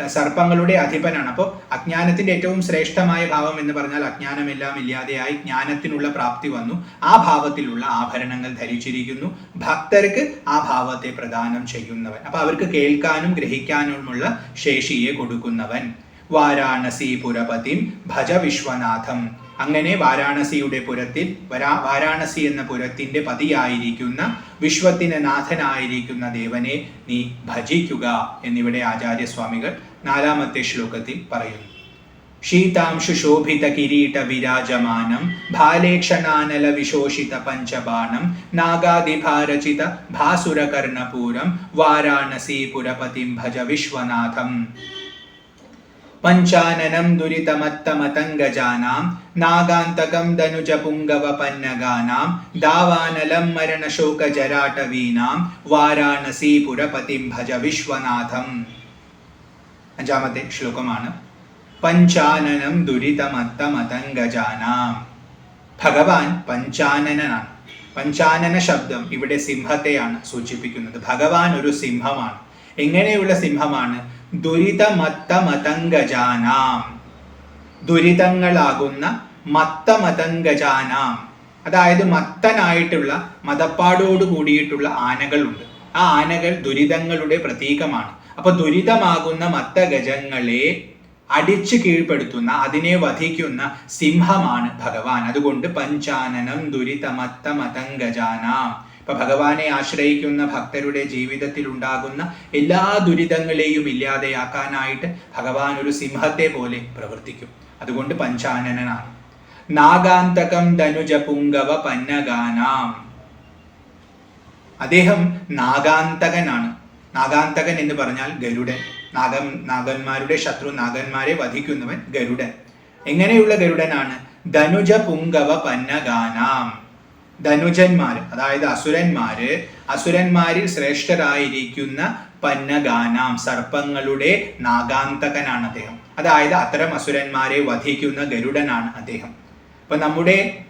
Speaker 1: സർപ്പങ്ങളുടെ അധിപനാണ്. അപ്പോൾ അജ്ഞാനത്തിന്റെ ഏറ്റവും ശ്രേഷ്ഠമായ ഭാവം എന്ന് പറഞ്ഞാൽ അജ്ഞാനമെല്ലാം ഇല്ലാതെയായി ജ്ഞാനത്തിനുള്ള പ്രാപ്തി വന്നു. ആ ഭാവത്തിലുള്ള ആഭരണങ്ങൾ ധരിച്ചിരിക്കുന്നു. ഭക്തർക്ക് ആ ഭാവത്തെ പ്രദാനം ചെയ്യുന്നവൻ, അപ്പൊ അവർക്ക് കേൾക്കാനും ഗ്രഹിക്കാനുമുള്ള ശേഷിയെ കൊടുക്കുന്നവൻ. വാരാണസി പുരപതിം ഭജ വിശ്വനാഥം. അങ്ങനെ വാരാണസിയുടെ പുരത്തിൽ, വാരാണസി എന്ന പുരത്തിന്റെ പതിയായിരിക്കുന്ന, വിശ്വത്തിന് നാഥനായിരിക്കുന്ന ദേവനെ നീ ഭജിക്കുക എന്നിവിടെ ആചാര്യസ്വാമികൾ 4-ാമത്തെ ശ്ലോകത്തിൽ പറയുന്നു. ശീതാംശു ശോഭിത കിരീട വിരാജമാനം ഭാലേക്ഷണാനല വിശോഷിത പഞ്ചബാണം നാഗാദിഭാരചിത ഭാസുര കർണപൂരം വാരാണസി പുരപതിം ഭജ വിശ്വനാഥം. പഞ്ചാനനം ദുരിതമത്തമതംഗജാനാം നാഗാന്തകം ധനുജ പുംഗവ പന്നഗാനാം ദാവാനലം മരണശോകജരാടവീനാം വാരാണസി പുരപതിം ഭജ വിശ്വനാഥം. 5-ാമത്തെ ശ്ലോകമാണ്. പഞ്ചാനനം ദുരിതമത്തമതംഗജാനാം. ഭഗവാൻ പഞ്ചാനനാണ്. പഞ്ചാനന ശബ്ദം ഇവിടെ സിംഹത്തെയാണ് സൂചിപ്പിക്കുന്നത്. ഭഗവാൻ ഒരു സിംഹമാണ്. എങ്ങനെയുള്ള സിംഹമാണ്? ദുരിതമത്തമതംഗജാനാം, ദുരിതങ്ങളാകുന്ന മത്തമതംഗജാനാം, അതായത് മത്തനായിട്ടുള്ള മതപ്പാടോട് കൂടിയിട്ടുള്ള ആനകളുണ്ട്. ആ ആനകൾ ദുരിതങ്ങളുടെ പ്രതീകമാണ്. അപ്പൊ ദുരിതമാകുന്ന മത്തഗജങ്ങളെ അടിച്ചു കീഴ്പ്പെടുത്തുന്ന, അതിനെ വധിക്കുന്ന സിംഹമാണ് ഭഗവാൻ. അതുകൊണ്ട് പഞ്ചാനനം ദുരിതമത്തമതംഗജാനാം. ഇപ്പൊ ഭഗവാനെ ആശ്രയിക്കുന്ന ഭക്തരുടെ ജീവിതത്തിൽ ഉണ്ടാകുന്ന എല്ലാ ദുരിതങ്ങളെയും ഇല്ലാതെയാക്കാനായിട്ട് ഭഗവാൻ ഒരു സിംഹത്തെ പോലെ പ്രവർത്തിക്കും. അതുകൊണ്ട് പഞ്ചാനനാണ്. നാഗാന്തകം ധനുജ പുംഗവ പന്നഗാനാം. അദ്ദേഹം നാഗാന്തകനാണ്. നാഗാന്തകൻ എന്ന് പറഞ്ഞാൽ ഗരുഡൻ. നാഗന്മാരുടെ ശത്രു, നാഗന്മാരെ വധിക്കുന്നവൻ ഗരുഡൻ. എങ്ങനെയുള്ള ഗരുഡനാണ്? ധനുജ പുംഗവ പന്നഗാനാം. ധനുജന്മാര്, അതായത് അസുരന്മാരിൽ ശ്രേഷ്ഠരായിരിക്കുന്ന പന്നഗാനാം, സർപ്പങ്ങളുടെ നാഗാന്തകനാണ് അദ്ദേഹം. അതായത് അത്തരം അസുരന്മാരെ വധിക്കുന്ന ഗരുഡനാണ് അദ്ദേഹം. അപ്പൊ നമ്മുടെ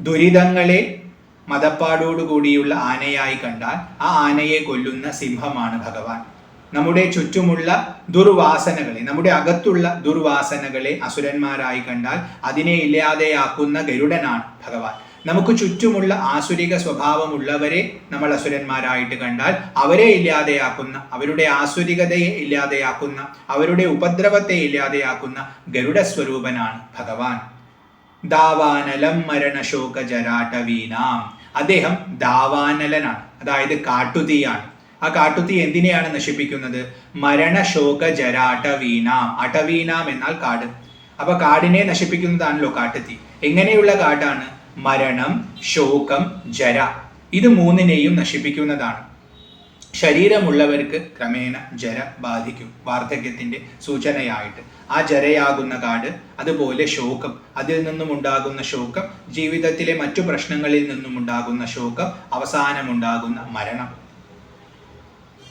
Speaker 1: ദുരിതങ്ങളെ മതപ്പാടോടുകൂടിയുള്ള ആനയായി കണ്ടാൽ ആ ആനയെ കൊല്ലുന്ന സിംഹമാണ് ഭഗവാൻ. നമ്മുടെ ചുറ്റുമുള്ള ദുർവാസനകളെ, നമ്മുടെ അകത്തുള്ള ദുർവാസനകളെ അസുരന്മാരായി കണ്ടാൽ അതിനെ ഇല്ലാതെയാക്കുന്ന ഗരുഡനാണ് ഭഗവാൻ. നമുക്ക് ചുറ്റുമുള്ള ആസുരിക സ്വഭാവമുള്ളവരെ നമ്മൾ അസുരന്മാരായിട്ട് കണ്ടാൽ അവരെ ഇല്ലാതെയാക്കുന്ന, അവരുടെ ആസുരികതയെ ഇല്ലാതെയാക്കുന്ന, അവരുടെ ഉപദ്രവത്തെ ഇല്ലാതെയാക്കുന്ന ഗരുഡ സ്വരൂപനാണ് ഭഗവാൻ. ദാവാനലം മരണശോക ജരാടവീനാം. അദ്ദേഹം ദാവാനലനാണ്, അതായത് കാട്ടുതീയാണ്. ആ കാട്ടുതീ എന്തിനെയാണ് നശിപ്പിക്കുന്നത്? മരണശോക ജരാടവീനാം. അടവീനാം എന്നാൽ കാട്. അപ്പൊ കാടിനെ നശിപ്പിക്കുന്നതാണല്ലോ കാട്ടുതീ. എങ്ങനെയുള്ള കാടാണ്? മരണം, ശോകം, ജര, ഇത് മൂന്നിനെയും നശിപ്പിക്കുന്നതാണ്. ശരീരമുള്ളവർക്ക് ക്രമേണ ജര ബാധിക്കും, വാർദ്ധക്യത്തിന്റെ സൂചനയായിട്ട്. ആ ജരയാകുന്ന കാട്, അതുപോലെ ശോകം, അതിൽ നിന്നും ഉണ്ടാകുന്ന ശോകം, ജീവിതത്തിലെ മറ്റു പ്രശ്നങ്ങളിൽ നിന്നും ഉണ്ടാകുന്ന ശോകം, അവസാനമുണ്ടാകുന്ന മരണം.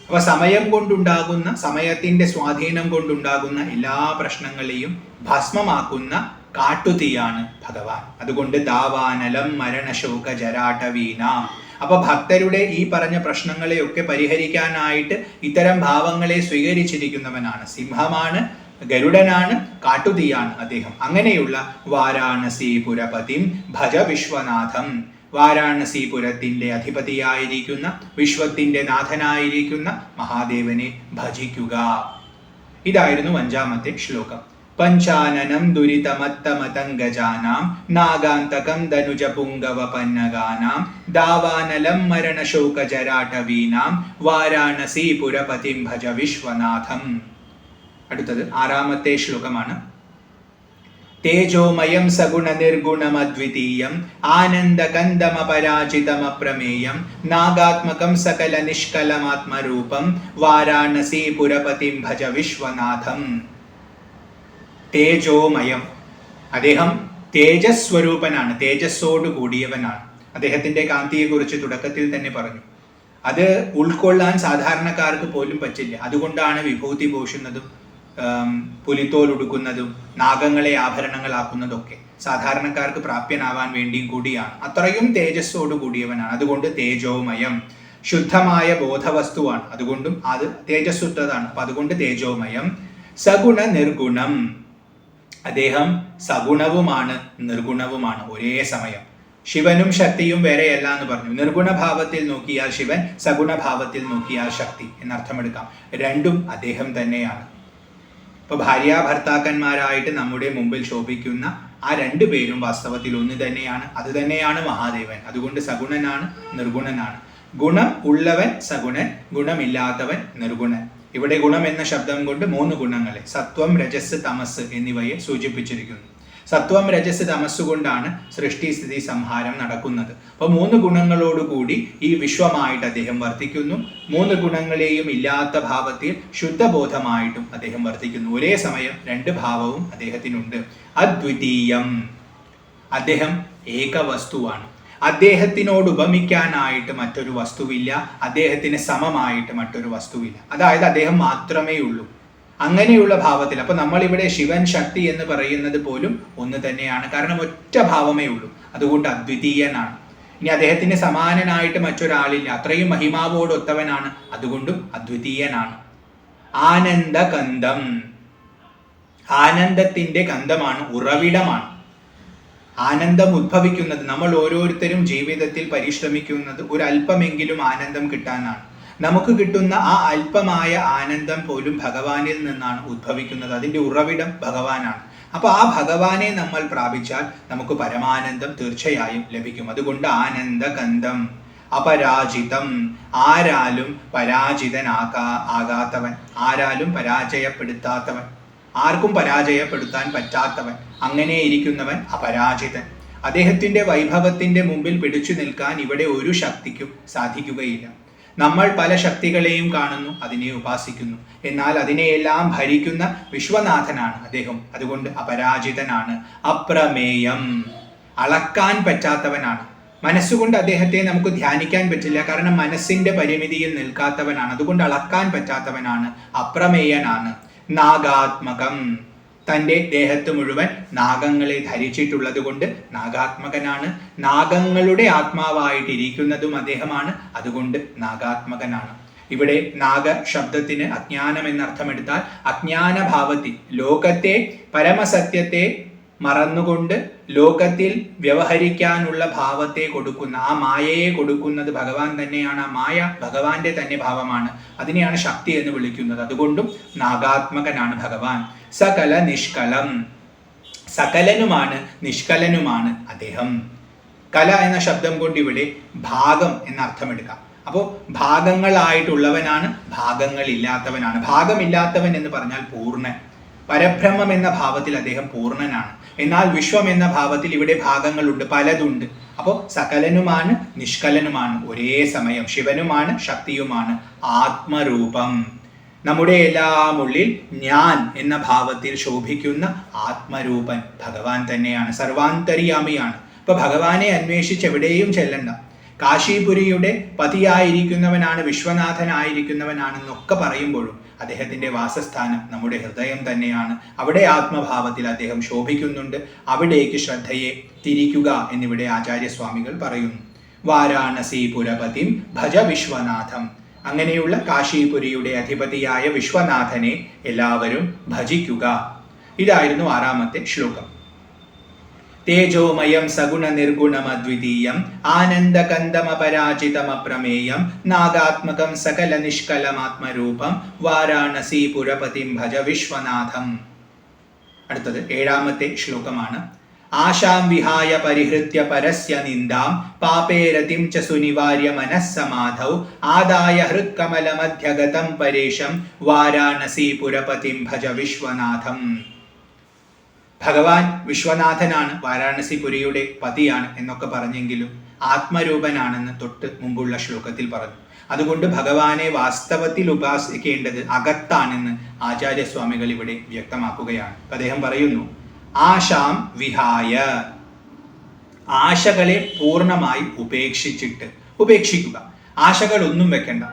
Speaker 1: അപ്പൊ സമയം കൊണ്ടുണ്ടാകുന്ന, സമയത്തിന്റെ സ്വാധീനം കൊണ്ടുണ്ടാകുന്ന എല്ലാ പ്രശ്നങ്ങളെയും ഭസ്മമാക്കുന്ന കാട്ടുതീയാണ് ഭഗവാൻ. അതുകൊണ്ട് ദാവാനലം മരണശോക ജരാടവീന. അപ്പൊ ഭക്തരുടെ ഈ പറഞ്ഞ പ്രശ്നങ്ങളെയൊക്കെ പരിഹരിക്കാനായിട്ട് ഇത്തരം ഭാവങ്ങളെ സ്വീകരിച്ചിരിക്കുന്നവനാണ്. സിംഹമാണ്, ഗരുഡനാണ്, കാട്ടുതീയാണ് അദ്ദേഹം. അങ്ങനെയുള്ള വാരാണസീപുരപതിം ഭജ വിശ്വനാഥം. വാരാണസീപുരത്തിന്റെ അധിപതിയായിരിക്കുന്ന, വിശ്വത്തിന്റെ നാഥനായിരിക്കുന്ന മഹാദേവനെ ഭജിക്കുക. ഇതായിരുന്നു 5ാമത്തെ ശ്ലോകം. പഞ്ചാനനം ദുരിതമത്തമതംഗജാനാം നാഗാന്തകം ധനുജപുംഗവപന്നഗാനാം ദാവാനലം മരണശോകജരാടവീനാം വാരാണസീപുരപതിം ഭജ വിശ്വനാഥം. അടുത്തത് 6ാമത്തെ ശ്ലോകമാണ്. തേജോമയം സഗുണ നിർഗുണമദ്വിതീയം ആനന്ദകന്ദമപരാജിതമപ്രമേയം നാഗാത്മകം സകല നിഷ്കലമാത്മരൂപം വാരാണസീപുരപതിം ഭജ വിശ്വനാഥം. തേജോമയം, അദ്ദേഹം തേജസ്വരൂപനാണ്, തേജസ്സോട് കൂടിയവനാണ്. അദ്ദേഹത്തിന്റെ കാന്തിയെക്കുറിച്ച് തുടക്കത്തിൽ തന്നെ പറഞ്ഞു. അത് ഉൾക്കൊള്ളാൻ സാധാരണക്കാർക്ക് പോലും പറ്റില്ല. അതുകൊണ്ടാണ് വിഭൂതി പൂശുന്നതും പുലിത്തോലുടുക്കുന്നതും നാഗങ്ങളെ ആഭരണങ്ങളാക്കുന്നതൊക്കെ സാധാരണക്കാർക്ക് പ്രാപ്യനാവാൻ വേണ്ടിയും കൂടിയാണ്. അത്രയും തേജസ്സോട് കൂടിയവനാണ്. അതുകൊണ്ട് തേജോമയം, ശുദ്ധമായ ബോധവസ്തുവാണ്. അതുകൊണ്ടും അത് തേജസ്സുറ്റതാണ്. അപ്പൊ അതുകൊണ്ട് തേജോമയം. സഗുണ നിർഗുണം, അദ്ദേഹം സഗുണവുമാണ് നിർഗുണവുമാണ് ഒരേ സമയം. ശിവനും ശക്തിയും വേറെയല്ല എന്ന് പറഞ്ഞു. നിർഗുണഭാവത്തിൽ നോക്കിയാൽ ശിവൻ, സഗുണഭാവത്തിൽ നോക്കിയാൽ ശക്തി എന്നർത്ഥമെടുക്കാം. രണ്ടും അദ്ദേഹം തന്നെയാണ്. ഇപ്പൊ ഭാര്യാഭർത്താക്കന്മാരായിട്ട് നമ്മുടെ മുമ്പിൽ ശോഭിക്കുന്ന ആ 2 പേരും വാസ്തവത്തിൽ ഒന്ന് തന്നെയാണ്. അത് തന്നെയാണ് മഹാദേവൻ. അതുകൊണ്ട് സഗുണനാണ്, നിർഗുണനാണ്. ഗുണം ഉള്ളവൻ സഗുണൻ, ഗുണമില്ലാത്തവൻ നിർഗുണൻ. ഇവിടെ ഗുണം എന്ന ശബ്ദം കൊണ്ട് 3 ഗുണങ്ങളെ, സത്വം, രജസ്, തമസ് എന്നിവയെ സൂചിപ്പിച്ചിരിക്കുന്നു. സത്വം, രജസ്, തമസ് കൊണ്ടാണ് സൃഷ്ടി, സ്ഥിതി, സംഹാരം നടക്കുന്നത്. അപ്പൊ 3 ഗുണങ്ങളോടുകൂടി ഈ വിശ്വമായിട്ട് അദ്ദേഹം വർത്തിക്കുന്നു. 3 ഗുണങ്ങളെയും ഇല്ലാത്ത ഭാവത്തിൽ ശുദ്ധബോധമായിട്ടും അദ്ദേഹം വർത്തിക്കുന്നു. ഒരേ സമയം 2 ഭാവവും അദ്ദേഹത്തിനുണ്ട്. അദ്വിതീയം, അദ്ദേഹം ഏകവസ്തുവാണ്. അദ്ദേഹത്തിനോട് ഉപമിക്കാനായിട്ട് മറ്റൊരു വസ്തുവില്ല, അദ്ദേഹത്തിന് സമമായിട്ട് മറ്റൊരു വസ്തുവില്ല. അതായത് അദ്ദേഹം മാത്രമേ ഉള്ളൂ. അങ്ങനെയുള്ള ഭാവത്തിൽ, അപ്പൊ നമ്മളിവിടെ ശിവൻ, ശക്തി എന്ന് പറയുന്നത് പോലും ഒന്ന് തന്നെയാണ്. കാരണം ഒറ്റ ഭാവമേ ഉള്ളൂ. അതുകൊണ്ട് അദ്വിതീയനാണ്. ഇനി അദ്ദേഹത്തിന് സമാനനായിട്ട് മറ്റൊരാളില്ല, അത്രയും മഹിമാവോടൊത്തവനാണ്. അതുകൊണ്ടും അദ്വിതീയനാണ്. ആനന്ദകന്ദം, ആനന്ദത്തിന്റെ കന്ദമാണ്, ഉറവിടമാണ്. ആനന്ദം ഉദ്ഭവിക്കുന്നത്, നമ്മൾ ഓരോരുത്തരും ജീവിതത്തിൽ പരിശ്രമിക്കുന്നത് ഒരല്പമെങ്കിലും ആനന്ദം കിട്ടാനാണ്. നമുക്ക് കിട്ടുന്ന ആ അല്പമായ ആനന്ദം പോലും ഭഗവാനിൽ നിന്നാണ് ഉദ്ഭവിക്കുന്നത്. അതിൻ്റെ ഉറവിടം ഭഗവാനാണ്. അപ്പൊ ആ ഭഗവാനെ നമ്മൾ പ്രാപിച്ചാൽ നമുക്ക് പരമാനന്ദം തീർച്ചയായും ലഭിക്കും. അതുകൊണ്ട് ആനന്ദകന്ദം. അപരാജിതം, ആരാലും ആകാത്തവൻ, ആരാലും പരാജയപ്പെടുത്താത്തവൻ, ആർക്കും പരാജയപ്പെടുത്താൻ പറ്റാത്തവൻ, അങ്ങനെ ഇരിക്കുന്നവൻ അപരാജിതൻ. അദ്ദേഹത്തിന്റെ വൈഭവത്തിന്റെ മുമ്പിൽ പിടിച്ചു നിൽക്കാൻ ഇവിടെ ഒരു ശക്തിക്കും സാധിക്കുകയില്ല. നമ്മൾ പല ശക്തികളെയും കാണുന്നു, അതിനെ ഉപാസിക്കുന്നു. എന്നാൽ അതിനെയെല്ലാം ഭരിക്കുന്ന വിശ്വനാഥനാണ് അദ്ദേഹം. അതുകൊണ്ട് അപരാജിതനാണ്. അപ്രമേയം, അളക്കാൻ പറ്റാത്തവനാണ്. മനസ്സുകൊണ്ട് അദ്ദേഹത്തെ നമുക്ക് ധ്യാനിക്കാൻ പറ്റില്ല. കാരണം മനസ്സിന്റെ പരിമിതിയിൽ നിൽക്കാത്തവനാണ്. അതുകൊണ്ട് അളക്കാൻ പറ്റാത്തവനാണ്, അപ്രമേയനാണ്. നാഗാത്മകം, തൻ്റെ ദേഹത്ത് മുഴുവൻ നാഗങ്ങളെ ധരിച്ചിട്ടുള്ളത് കൊണ്ട് നാഗാത്മകനാണ്. നാഗങ്ങളുടെ ആത്മാവായിട്ടിരിക്കുന്നതും അദ്ദേഹമാണ്. അതുകൊണ്ട് നാഗാത്മകനാണ്. ഇവിടെ നാഗ ശബ്ദത്തിന് അജ്ഞാനം എന്നർത്ഥമെടുത്താൽ അജ്ഞാനഭാവത്തിൽ ലോകത്തെ, പരമസത്യത്തെ മറന്നുകൊണ്ട് ലോകത്തിൽ വ്യവഹരിക്കാനുള്ള ഭാവത്തെ കൊടുക്കുന്ന, ആ മായയെ കൊടുക്കുന്നത് ഭഗവാൻ തന്നെയാണ്. ആ മായ ഭഗവാന്റെ തന്നെ ഭാവമാണ്. അതിനെയാണ് ശക്തി എന്ന് വിളിക്കുന്നത്. അതുകൊണ്ടും നാഗാത്മകനാണ് ഭഗവാൻ. സകല നിഷ്കലം, സകലനുമാണ്, നിഷ്കലനുമാണ് അദ്ദേഹം. കല എന്ന ശബ്ദം കൊണ്ട് ഇവിടെ ഭാഗം എന്നർത്ഥമെടുക്കാം. അപ്പോൾ ഭാഗങ്ങളായിട്ടുള്ളവനാണ്, ഭാഗങ്ങളില്ലാത്തവനാണ്. ഭാഗമില്ലാത്തവൻ എന്ന് പറഞ്ഞാൽ പൂർണ്ണൻ. പരബ്രഹ്മം എന്ന ഭാവത്തിൽ അദ്ദേഹം പൂർണ്ണനാണ്. എന്നാൽ വിശ്വം എന്ന ഭാവത്തിൽ ഇവിടെ ഭാഗങ്ങളുണ്ട്, പലതുണ്ട്. അപ്പോൾ സകലനുമാണ്, നിഷ്കലനുമാണ് ഒരേ സമയം. ശിവനുമാണ്, ശക്തിയുമാണ്. ആത്മരൂപം, നമ്മുടെ എല്ലാം ഉള്ളിൽ ഞാൻ എന്ന ഭാവത്തിൽ ശോഭിക്കുന്ന ആത്മരൂപൻ ഭഗവാൻ തന്നെയാണ്. സർവാന്തര്യാമിയാണ്. ഇപ്പൊ ഭഗവാനെ അന്വേഷിച്ച് എവിടെയും ചെല്ലണ്ട. കാശീപുരിയുടെ പതിയായിരിക്കുന്നവനാണ്, വിശ്വനാഥനായിരിക്കുന്നവനാണെന്നൊക്കെ പറയുമ്പോഴും അദ്ദേഹത്തിൻ്റെ വാസസ്ഥാനം നമ്മുടെ ഹൃദയം തന്നെയാണ്. അവിടെ ആത്മഭാവത്തിൽ അദ്ദേഹം ശോഭിക്കുന്നുണ്ട്. അവിടേക്ക് ശ്രദ്ധയെ തിരിക്കുക എന്നിവിടെ ആചാര്യസ്വാമികൾ പറയുന്നു. വാരാണസീപുരപതിം ഭജ വിശ്വനാഥം. അങ്ങനെയുള്ള കാശീപുരിയുടെ അധിപതിയായ വിശ്വനാഥനെ എല്ലാവരും ഭജിക്കുക. ഇതായിരുന്നു 6ാമത്തെ ശ്ലോകം. തേജോമയം സഗുണ നിർഗുണമദ്വിതീയം ആനന്ദകന്ദമപരാജിതമപ്രമേയം നാഗാത്മകം സകല നിഷ്കലമാത്മരൂപം വാരാണസീപുരപതിം ഭജ വിശ്വനാഥം. അടുത്തത് 7ാമത്തെ ശ്ലോകമാണ്. ആശാം വിഹായ പരിഹൃത്യ പരസ്യ നിന്ദാം പാപേരതിം ച സുനിവാര്യ മനസ്സമാധൗ ആദായ ഹൃത്കമലമധ്യഗതം പരേശം വാരാണസീപുരപതിം ഭജ വിശ്വനാഥം. ഭഗവാൻ വിശ്വനാഥനാണ്, വാരാണസിപുരിയുടെ പതിയാണ് എന്നൊക്കെ പറഞ്ഞെങ്കിലും ആത്മരൂപനാണെന്ന് തൊട്ട് മുമ്പുള്ള ശ്ലോകത്തിൽ പറഞ്ഞു. അതുകൊണ്ട് ഭഗവാനെ വാസ്തവത്തിൽ ഉപാസിക്കേണ്ടത് അകത്താണെന്ന് ആചാര്യസ്വാമികൾ ഇവിടെ വ്യക്തമാക്കുകയാണ്. അദ്ദേഹം പറയുന്നു, ആശാം വിഹായ, ആശകളെ പൂർണ്ണമായി ഉപേക്ഷിക്കുക. ആശകളൊന്നും വെക്കണ്ട,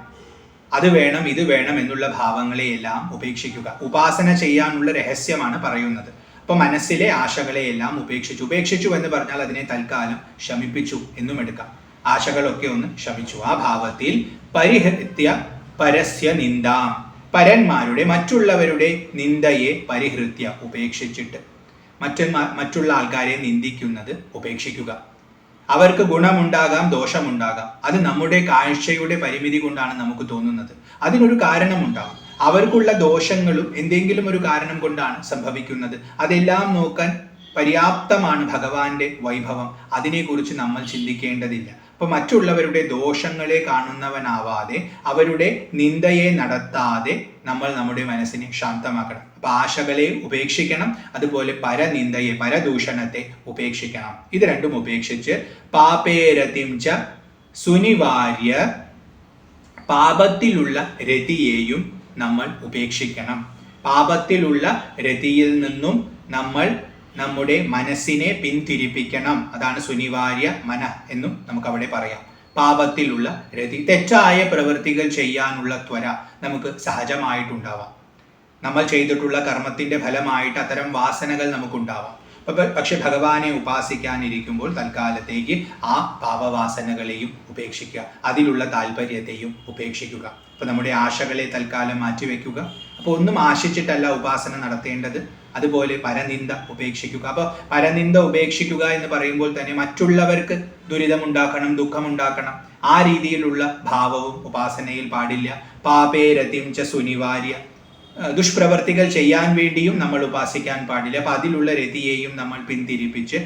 Speaker 1: അത് വേണം ഇത് വേണം എന്നുള്ള ഭാവങ്ങളെയെല്ലാം ഉപേക്ഷിക്കുക. ഉപാസന ചെയ്യാനുള്ള രഹസ്യമാണ് പറയുന്നത്. അപ്പൊ മനസ്സിലെ ആശകളെയെല്ലാം ഉപേക്ഷിച്ചു എന്ന് പറഞ്ഞാൽ അതിനെ തൽക്കാലം ശമിപ്പിച്ചു എന്നും എടുക്കാം. ആശകളൊക്കെ ഒന്ന് ശമിച്ചു. ആ ഭാവത്തിൽ പരിഹൃത്യ പരസ്യ നിന്ദാം, പരന്മാരുടെ മറ്റുള്ളവരുടെ നിന്ദയെ പരിഹൃത്യ ഉപേക്ഷിച്ചിട്ട്, മറ്റുള്ള ആൾക്കാരെ നിന്ദിക്കുന്നത് ഉപേക്ഷിക്കുക. അവർക്ക് ഗുണമുണ്ടാകാം, ദോഷമുണ്ടാകാം. അത് നമ്മുടെ കാഴ്ചയുടെ പരിമിതി കൊണ്ടാണ് നമുക്ക് തോന്നുന്നത്. അതിനൊരു കാരണമുണ്ടാകും. അവർക്കുള്ള ദോഷങ്ങളും എന്തെങ്കിലും ഒരു കാരണം കൊണ്ടാണ് സംഭവിക്കുന്നത്. അതെല്ലാം നോക്കാൻ പര്യാപ്തമാണ് ഭഗവാന്റെ വൈഭവം. അതിനെക്കുറിച്ച് നമ്മൾ ചിന്തിക്കേണ്ടതില്ല. അപ്പൊ മറ്റുള്ളവരുടെ ദോഷങ്ങളെ കാണുന്നവനാവാതെ, അവരുടെ നിന്ദയെ നടത്താതെ നമ്മൾ നമ്മുടെ മനസ്സിനെ ശാന്തമാക്കണം. അപ്പൊ ആശകളെ ഉപേക്ഷിക്കണം, അതുപോലെ പരനിന്ദയെ, പരദൂഷണത്തെ ഉപേക്ഷിക്കണം. ഇത് രണ്ടും ഉപേക്ഷിച്ച് പാപേരതിം ച സുനിവാര്യ, പാപത്തിലുള്ള രതിയെയും നമ്മൾ ഉപേക്ഷിക്കണം. പാപത്തിലുള്ള രതിയിൽ നിന്നും നമ്മൾ നമ്മുടെ മനസ്സിനെ പിന്തിരിപ്പിക്കണം. അതാണ് സുനിവാര്യ മന എന്നും നമുക്ക് അവിടെ പറയാം. പാപത്തിലുള്ള രതി, തെറ്റായ പ്രവൃത്തികൾ ചെയ്യാനുള്ള ത്വര നമുക്ക് സഹജമായിട്ടുണ്ടാവാം. നമ്മൾ ചെയ്തിട്ടുള്ള കർമ്മത്തിന്റെ ഫലമായിട്ട് അത്തരം വാസനകൾ നമുക്കുണ്ടാവാം. പക്ഷെ ഭഗവാനെ ഉപാസിക്കാനിരിക്കുമ്പോൾ തൽക്കാലത്തേക്ക് ആ പാപവാസനകളെയും ഉപേക്ഷിക്കുക, അതിലുള്ള താല്പര്യത്തെയും ഉപേക്ഷിക്കുക. അപ്പൊ നമ്മുടെ ആശകളെ തൽക്കാലം മാറ്റിവെക്കുക. അപ്പോൾ ഒന്നും ആശിച്ചിട്ടല്ല ഉപാസന നടത്തേണ്ടത്. അതുപോലെ പരനിന്ദ ഉപേക്ഷിക്കുക. അപ്പോൾ പരനിന്ദ ഉപേക്ഷിക്കുക എന്ന് പറയുമ്പോൾ തന്നെ മറ്റുള്ളവർക്ക് ദുരിതമുണ്ടാക്കണം, ദുഃഖമുണ്ടാക്കണം, ആ രീതിയിലുള്ള ഭാവവും ഉപാസനയിൽ പാടില്ല. പാപേരതിം ച സുനിവാര്യ, ദുഷ്പ്രവർത്തികൾ ചെയ്യാൻ വേണ്ടിയും നമ്മൾ ഉപാസിക്കാൻ പാടില്ല. അപ്പൊ അതിലുള്ള രതിയെയും നമ്മൾ പിന്തിരിപ്പിച്ച്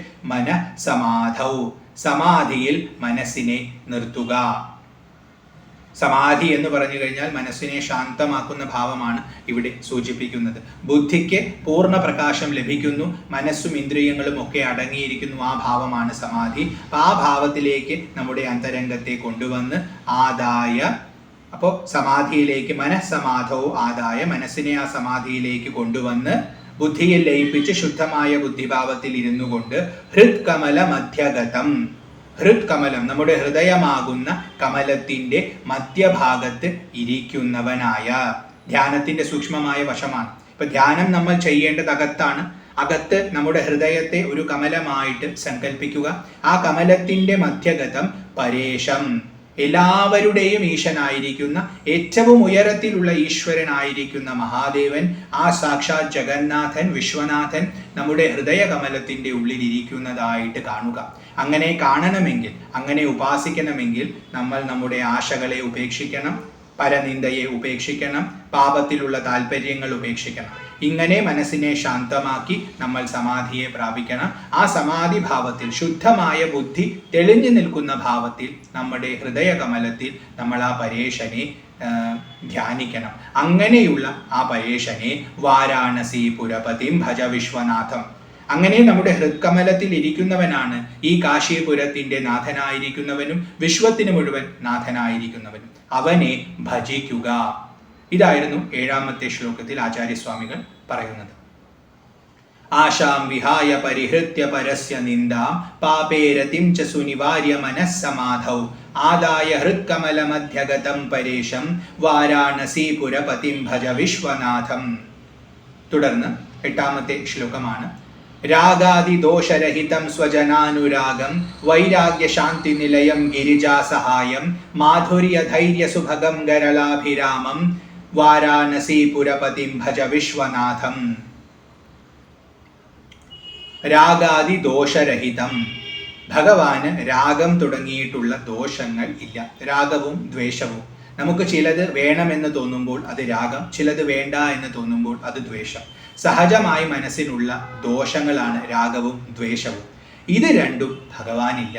Speaker 1: സമാധൗ, സമാധിയിൽ മനസ്സിനെ നിർത്തുക. സമാധി എന്ന് പറഞ്ഞു കഴിഞ്ഞാൽ മനസ്സിനെ ശാന്തമാക്കുന്ന ഭാവമാണ് ഇവിടെ സൂചിപ്പിക്കുന്നത്. ബുദ്ധിക്ക് പൂർണ്ണ പ്രകാശം ലഭിക്കുന്നു, മനസ്സും ഇന്ദ്രിയങ്ങളും ഒക്കെ അടങ്ങിയിരിക്കുന്നു. ആ ഭാവമാണ് സമാധി. ആ ഭാവത്തിലേക്ക് നമ്മുടെ അന്തരംഗത്തെ കൊണ്ടുവന്ന് ആദായ, അപ്പോൾ സമാധിയിലേക്ക് മനസ്സമാധവും ആദായ, മനസ്സിനെ ആ സമാധിയിലേക്ക് കൊണ്ടുവന്ന് ബുദ്ധിയിൽ ലയിപ്പിച്ച് ശുദ്ധമായ ബുദ്ധിഭാവത്തിൽ ഇരുന്നു കൊണ്ട് ഹൃത്കമല മധ്യഗതം, ഹൃത്കമലം നമ്മുടെ ഹൃദയമാകുന്ന കമലത്തിന്റെ മധ്യഭാഗത്ത് ഇരിക്കുന്നവനായ, ധ്യാനത്തിന്റെ സൂക്ഷ്മമായ വശമാണ്. ഇപ്പൊ ധ്യാനം നമ്മൾ ചെയ്യേണ്ടത് അകത്താണ്. അകത്ത് നമ്മുടെ ഹൃദയത്തെ ഒരു കമലമായിട്ട് സങ്കല്പിക്കുക. ആ കമലത്തിന്റെ മധ്യഗതം പരേശം, എല്ലാവരുടെയും ഈശനായിരിക്കുന്ന, ഏറ്റവും ഉയരത്തിലുള്ള ഈശ്വരനായിരിക്കുന്ന മഹാദേവൻ, ആ സാക്ഷാത് ജഗന്നാഥൻ, വിശ്വനാഥൻ നമ്മുടെ ഹൃദയകമലത്തിന്റെ ഉള്ളിൽ ഇരിക്കുന്നതായിട്ട് കാണുക. അങ്ങനെ കാണണമെങ്കിൽ, അങ്ങനെ ഉപാസിക്കണമെങ്കിൽ നമ്മൾ നമ്മുടെ ആശകളെ ഉപേക്ഷിക്കണം, പരനിന്ദയെ ഉപേക്ഷിക്കണം, പാപത്തിലുള്ള താല്പര്യങ്ങൾ ഉപേക്ഷിക്കണം. ഇങ്ങനെ മനസ്സിനെ ശാന്തമാക്കി നമ്മൾ സമാധിയെ പ്രാപിക്കണം. ആ സമാധി ഭാവത്തിൽ, ശുദ്ധമായ ബുദ്ധി തെളിഞ്ഞു നിൽക്കുന്ന ഭാവത്തിൽ, നമ്മുടെ ഹൃദയകമലത്തിൽ നമ്മൾ ആ പരേശനെ ധ്യാനിക്കണം. അങ്ങനെയുള്ള ആ പരേശനെ വാരാണസീപുരപതിം ഭജ വിശ്വനാഥം. അങ്ങനെ നമ്മുടെ ഹൃത്കമലത്തിൽ ഇരിക്കുന്നവനാണ് ഈ കാശീപുരത്തിന്റെ നാഥനായിരിക്കുന്നവനും വിശ്വത്തിന് മുഴുവൻ നാഥനായിരിക്കുന്നവനും. അവനെ ഭജിക്കുക. ഇതായിരുന്നു 7ാമത്തെ ശ്ലോകത്തിൽ ആചാര്യസ്വാമികൾ പറയുന്നത്. ആശാം വിഹായ പരിഹൃത്യ പരസ്യ നിന്ദാം പാപേരതിം ച സുനിവാര്യ മനസ്സമാധൗ ആദായ ഹൃത്കമലമധ്യഗതം പരേശം വാരാണസീപുരപതിം ഭജ വിശ്വനാഥം. തുടർന്ന് 8ാമത്തെ ശ്ലോകമാണ്. രാഗാദിദോഷരഹിതം സ്വജനാനുരാഗം വൈരാഗ്യശാന്തി നിലയം ഗിരിജാസഹായം മാധുര്യധൈര്യസുഭഗം ഗരളാഭിരാമം വാരാണസീപുരപതിം ഭജ വിശ്വനാഥം. രാഗാദിദോഷരഹിതം, ഭഗവാന് രാഗം തുടങ്ങിയിട്ടുള്ള ദോഷങ്ങൾ ഇല്ല. രാഗവും ദ്വേഷവും, നമുക്ക് ചിലത് വേണമെന്ന് തോന്നുമ്പോൾ അത് രാഗം, ചിലത് വേണ്ട എന്ന് തോന്നുമ്പോൾ അത് ദ്വേഷം. സഹജമായി മനസ്സിനുള്ള ദോഷങ്ങളാണ് രാഗവും ദ്വേഷവും. ഇത് രണ്ടും ഭഗവാനില്ല.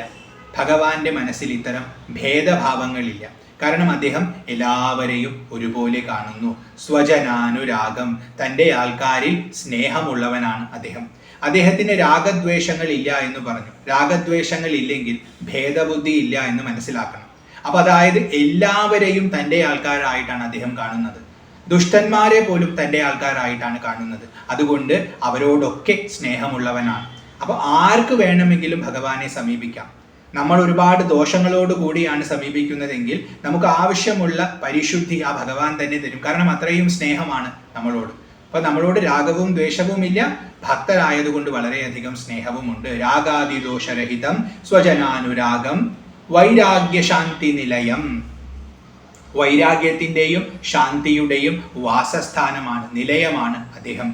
Speaker 1: ഭഗവാന്റെ മനസ്സിൽ ഇത്തരം ഭേദഭാവങ്ങളില്ല. കാരണം അദ്ദേഹം എല്ലാവരെയും ഒരുപോലെ കാണുന്നു. സ്വജനാനുരാഗം, തൻ്റെ ആൾക്കാരിൽ സ്നേഹമുള്ളവനാണ് അദ്ദേഹം. അദ്ദേഹത്തിന് രാഗദ്വേഷങ്ങൾ ഇല്ല എന്ന് പറഞ്ഞു. രാഗദ്വേഷങ്ങൾ ഇല്ലെങ്കിൽ ഭേദബുദ്ധി ഇല്ല എന്ന് മനസ്സിലാക്കണം. അപ്പൊ അതായത് എല്ലാവരെയും തൻ്റെ ആൾക്കാരായിട്ടാണ് അദ്ദേഹം കാണുന്നത്. ദുഷ്ടന്മാരെ പോലും തൻ്റെ ആൾക്കാരായിട്ടാണ് കാണുന്നത്. അതുകൊണ്ട് അവരോടൊക്കെ സ്നേഹമുള്ളവനാണ്. അപ്പൊ ആർക്ക് വേണമെങ്കിലും ഭഗവാനെ സമീപിക്കാം. നമ്മൾ ഒരുപാട് ദോഷങ്ങളോട് കൂടിയാണ് സമീപിക്കുന്നതെങ്കിൽ നമുക്ക് ആവശ്യമുള്ള പരിശുദ്ധി ആ ഭഗവാൻ തന്നെ തരും. കാരണം അത്രയും സ്നേഹമാണ് നമ്മളോട്. അപ്പൊ നമ്മളോട് രാഗവും ദ്വേഷവും ഇല്ല, ഭക്തരായതുകൊണ്ട് വളരെയധികം സ്നേഹവുമുണ്ട്. രാഗാദിദോഷരഹിതം സ്വജനാനുരാഗം വൈരാഗ്യശാന്തി നിലയം. വൈരാഗ്യത്തിൻ്റെയും ശാന്തിയുടെയും വാസസ്ഥാനമാണ്, നിലയമാണ് അദ്ദേഹം.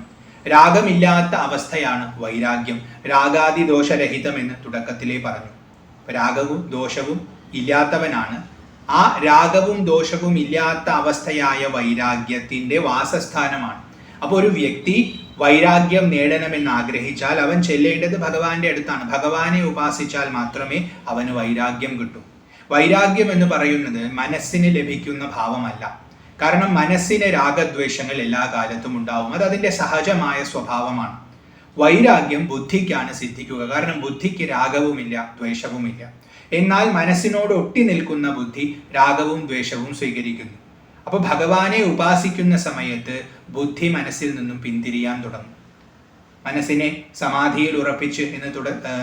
Speaker 1: രാഗമില്ലാത്ത അവസ്ഥയാണ് വൈരാഗ്യം. രാഗാദിദോഷരഹിതം എന്ന് തുടക്കത്തിലേ പറഞ്ഞു. രാഗവും ദോഷവും ഇല്ലാത്തവനാണ്. ആ രാഗവും ദോഷവും ഇല്ലാത്ത അവസ്ഥയായ വൈരാഗ്യത്തിൻ്റെ വാസസ്ഥാനമാണ്. അപ്പോൾ ഒരു വ്യക്തി വൈരാഗ്യം നേടണമെന്ന് ആഗ്രഹിച്ചാൽ അവൻ ചെല്ലേണ്ടത് ഭഗവാന്റെ അടുത്താണ്. ഭഗവാനെ ഉപാസിച്ചാൽ മാത്രമേ അവന് വൈരാഗ്യം കിട്ടൂ. വൈരാഗ്യം എന്ന് പറയുന്നത് മനസ്സിന് ലഭിക്കുന്ന ഭാവമല്ല. കാരണം മനസ്സിന് രാഗദ്വേഷങ്ങൾ എല്ലാ കാലത്തും ഉണ്ടാവും. അത് അതിൻ്റെ സഹജമായ സ്വഭാവമാണ്. വൈരാഗ്യം ബുദ്ധിക്കാണ് സിദ്ധിക്കുക. കാരണം ബുദ്ധിക്ക് രാഗവുമില്ല ദ്വേഷവുമില്ല. എന്നാൽ മനസ്സിനോട് ഒട്ടി നിൽക്കുന്ന ബുദ്ധി രാഗവും ദ്വേഷവും സ്വീകരിക്കുന്നു. അപ്പോൾ ഭഗവാനെ ഉപാസിക്കുന്ന സമയത്ത് ബുദ്ധി മനസ്സിൽ നിന്നും പിന്തിരിയാൻ തുടങ്ങും. മനസ്സിനെ സമാധിയിൽ ഉറപ്പിച്ച് എന്ന്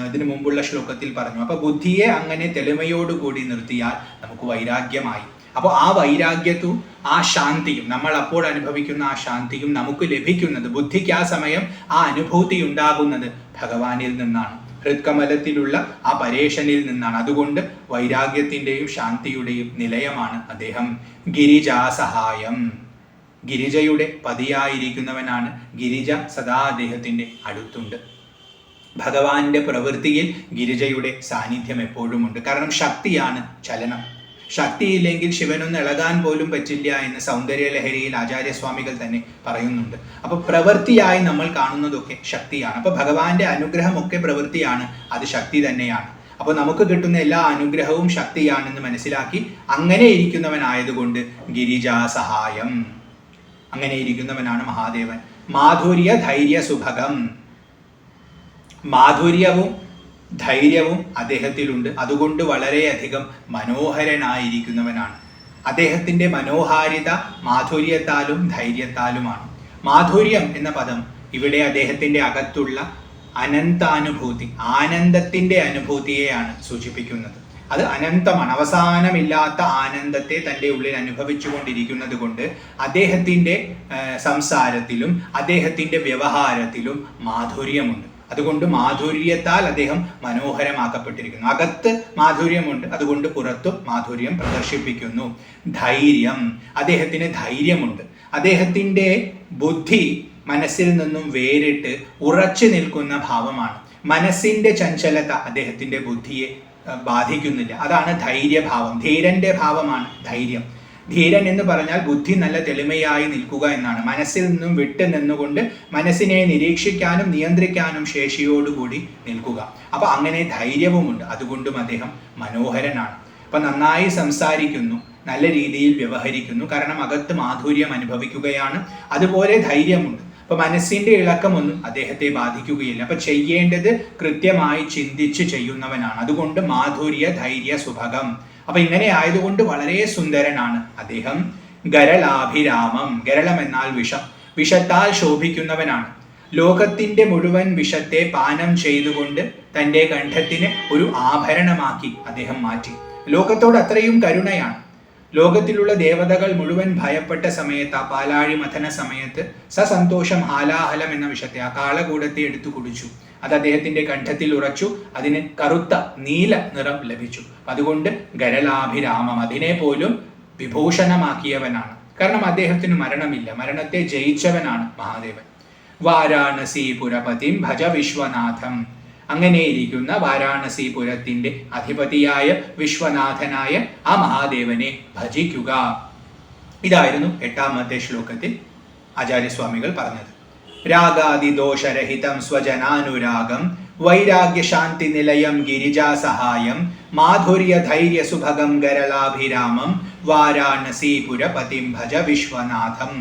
Speaker 1: ഇതിനു മുമ്പുള്ള ശ്ലോകത്തിൽ പറഞ്ഞു. അപ്പൊ ബുദ്ധിയെ അങ്ങനെ തെളിമയോടുകൂടി നിർത്തിയാൽ നമുക്ക് വൈരാഗ്യമായി. അപ്പോൾ ആ വൈരാഗ്യത്തും ആ ശാന്തിയും, നമ്മൾ അപ്പോൾ അനുഭവിക്കുന്ന ആ ശാന്തിയും നമുക്ക് ലഭിക്കുന്നത്, ബുദ്ധിക്ക് ആ സമയം ആ അനുഭൂതി ഉണ്ടാകുന്നത് ഭഗവാനിൽ നിന്നാണ്, ഹൃത്കമലത്തിലുള്ള ആ പരേശനിൽ നിന്നാണ്. അതുകൊണ്ട് വൈരാഗ്യത്തിൻ്റെയും ശാന്തിയുടെയും നിലയമാണ് അദ്ദേഹം. ഗിരിജാസഹായം, ഗിരിജയുടെ പതിയായിരിക്കുന്നവനാണ്. ഗിരിജ സദാ അദ്ദേഹത്തിൻ്റെ അടുത്തുണ്ട്. ഭഗവാന്റെ പ്രവൃത്തിയിൽ ഗിരിജയുടെ സാന്നിധ്യം എപ്പോഴുമുണ്ട്. കാരണം ശക്തിയാണ് ചലനം. ശക്തിയില്ലെങ്കിൽ ശിവനൊന്ന് ഇളകാൻ പോലും പറ്റില്ല എന്ന് സൗന്ദര്യലഹരിയിൽ ആചാര്യസ്വാമികൾ തന്നെ പറയുന്നുണ്ട്. അപ്പൊ പ്രവൃത്തിയായി നമ്മൾ കാണുന്നതൊക്കെ ശക്തിയാണ്. അപ്പൊ ഭഗവാന്റെ അനുഗ്രഹമൊക്കെ പ്രവൃത്തിയാണ്, അത് ശക്തി തന്നെയാണ്. അപ്പോൾ നമുക്ക് കിട്ടുന്ന എല്ലാ അനുഗ്രഹവും ശക്തിയാണെന്ന് മനസ്സിലാക്കി അങ്ങനെ ഇരിക്കുന്നവനായതുകൊണ്ട് ഗിരിജാസഹായം, അങ്ങനെ ഇരിക്കുന്നവനാണ് മഹാദേവൻ. മാധുര്യ ധൈര്യ സുഭഗം, മാധുര്യവും ധൈര്യവും അദ്ദേഹത്തിലുണ്ട്. അതുകൊണ്ട് വളരെയധികം മനോഹരനായിരിക്കുന്നവനാണ്. അദ്ദേഹത്തിൻ്റെ മനോഹാരിത മാധുര്യത്താലും ധൈര്യത്താലുമാണ്. മാധുര്യം എന്ന പദം ഇവിടെ അദ്ദേഹത്തിൻ്റെ അകത്തുള്ള അനന്താനുഭൂതി, ആനന്ദത്തിൻ്റെ അനുഭൂതിയെയാണ് സൂചിപ്പിക്കുന്നത്. അത് അനന്തമാണ്, അവസാനമില്ലാത്ത ആനന്ദത്തെ തൻ്റെ ഉള്ളിൽ അനുഭവിച്ചു കൊണ്ടിരിക്കുന്നത് കൊണ്ട് അദ്ദേഹത്തിൻ്റെ സംസാരത്തിലും അദ്ദേഹത്തിൻ്റെ വ്യവഹാരത്തിലും മാധുര്യമുണ്ട്. അതുകൊണ്ട് മാധുര്യത്താൽ അദ്ദേഹം മനോഹരമാക്കപ്പെട്ടിരിക്കുന്നു. അകത്ത് മാധുര്യമുണ്ട്, അതുകൊണ്ട് പുറത്തും മാധുര്യം പ്രദർശിപ്പിക്കുന്നു. ധൈര്യം, അദ്ദേഹത്തിന് ധൈര്യമുണ്ട്. അദ്ദേഹത്തിൻ്റെ ബുദ്ധി മനസ്സിൽ നിന്നും വേറിട്ട് ഉറച്ചു നിൽക്കുന്ന ഭാവമാണ്. മനസ്സിൻ്റെ ചഞ്ചലത അദ്ദേഹത്തിൻ്റെ ബുദ്ധിയെ ബാധിക്കുന്നില്ല. അതാണ് ധൈര്യഭാവം. ധീരന്റെ ഭാവമാണ് ധൈര്യം. ധീരൻ എന്ന് പറഞ്ഞാൽ ബുദ്ധി നല്ല തെളിമയായി നിൽക്കുക എന്നാണ്. മനസ്സിൽ നിന്നും വിട്ട് നിന്നുകൊണ്ട് മനസ്സിനെ നിരീക്ഷിക്കാനും നിയന്ത്രിക്കാനും ശേഷിയോടുകൂടി നിൽക്കുക. അപ്പൊ അങ്ങനെ ധൈര്യവുമുണ്ട്. അതുകൊണ്ടും അദ്ദേഹം മനോഹരനാണ്. അപ്പൊ നന്നായി സംസാരിക്കുന്നു, നല്ല രീതിയിൽ വ്യവഹരിക്കുന്നു. കാരണം അകത്ത് മാധുര്യം അനുഭവിക്കുകയാണ്. അതുപോലെ ധൈര്യമുണ്ട്. അപ്പൊ മനസ്സിന്റെ ഇളക്കമൊന്നും അദ്ദേഹത്തെ ബാധിക്കുകയില്ല. അപ്പൊ ചെയ്യേണ്ടത് കൃത്യമായി ചിന്തിച്ച് ചെയ്യുന്നവനാണ്. അതുകൊണ്ട് മാധുര്യ ധൈര്യ സുഭഗം. അപ്പൊ ഇങ്ങനെ ആയതുകൊണ്ട് വളരെ സുന്ദരനാണ് അദ്ദേഹം. ഗരളാഭിരാമം, ഗരളം എന്നാൽ വിഷം, വിഷത്താൽ ശോഭിക്കുന്നവനാണ്. ലോകത്തിന്റെ മുഴുവൻ വിഷത്തെ പാനം ചെയ്തുകൊണ്ട് തൻ്റെ കണ്ഠത്തിന് ഒരു ആഭരണമാക്കി അദ്ദേഹം മാറ്റി. ലോകത്തോട് അത്രയും കരുണയാണ്. ലോകത്തിലുള്ള ദേവതകൾ മുഴുവൻ ഭയപ്പെട്ട സമയത്ത്, ആ പാലാഴി മഥന സമയത്ത് സസന്തോഷം ഹാലാഹലം എന്ന വിഷത്തെ, ആ കാളകൂടത്തെ എടുത്തു കുടിച്ചു. അത് അദ്ദേഹത്തിന്റെ കണ്ഠത്തിൽ ഉറച്ചു. അതിന് കറുത്ത നീല നിറം ലഭിച്ചു. അതുകൊണ്ട് ഗരലാഭിരാമം, അതിനെ പോലും വിഭൂഷണമാക്കിയവനാണ്. കാരണം അദ്ദേഹത്തിന് മരണമില്ല, മരണത്തെ ജയിച്ചവനാണ് മഹാദേവൻ. വാരാണസീപുരപതിം ഭജ വിശ്വനാഥം. അങ്ങനെയിരിക്കുന്ന വാരാണസീപുരത്തിന്റെ അധിപതിയായ വിശ്വനാഥനായ ആ മഹാദേവനെ ഭജിക്കുക. ഇതായിരുന്നു 8ാമത്തെ ശ്ലോകത്തിൽ ആചാര്യസ്വാമികൾ പറഞ്ഞത്. രാഗാദിദോഷരഹിതം സ്വജനാനുരാഗം വൈരാഗ്യശാന്തി നിലയം ഗിരിജാസഹായം മാധുര്യധൈര്യ സുഭഗം ഗരളാഭിരാമം വാരാണസീപുരപതിം ഭജ വിശ്വനാഥം.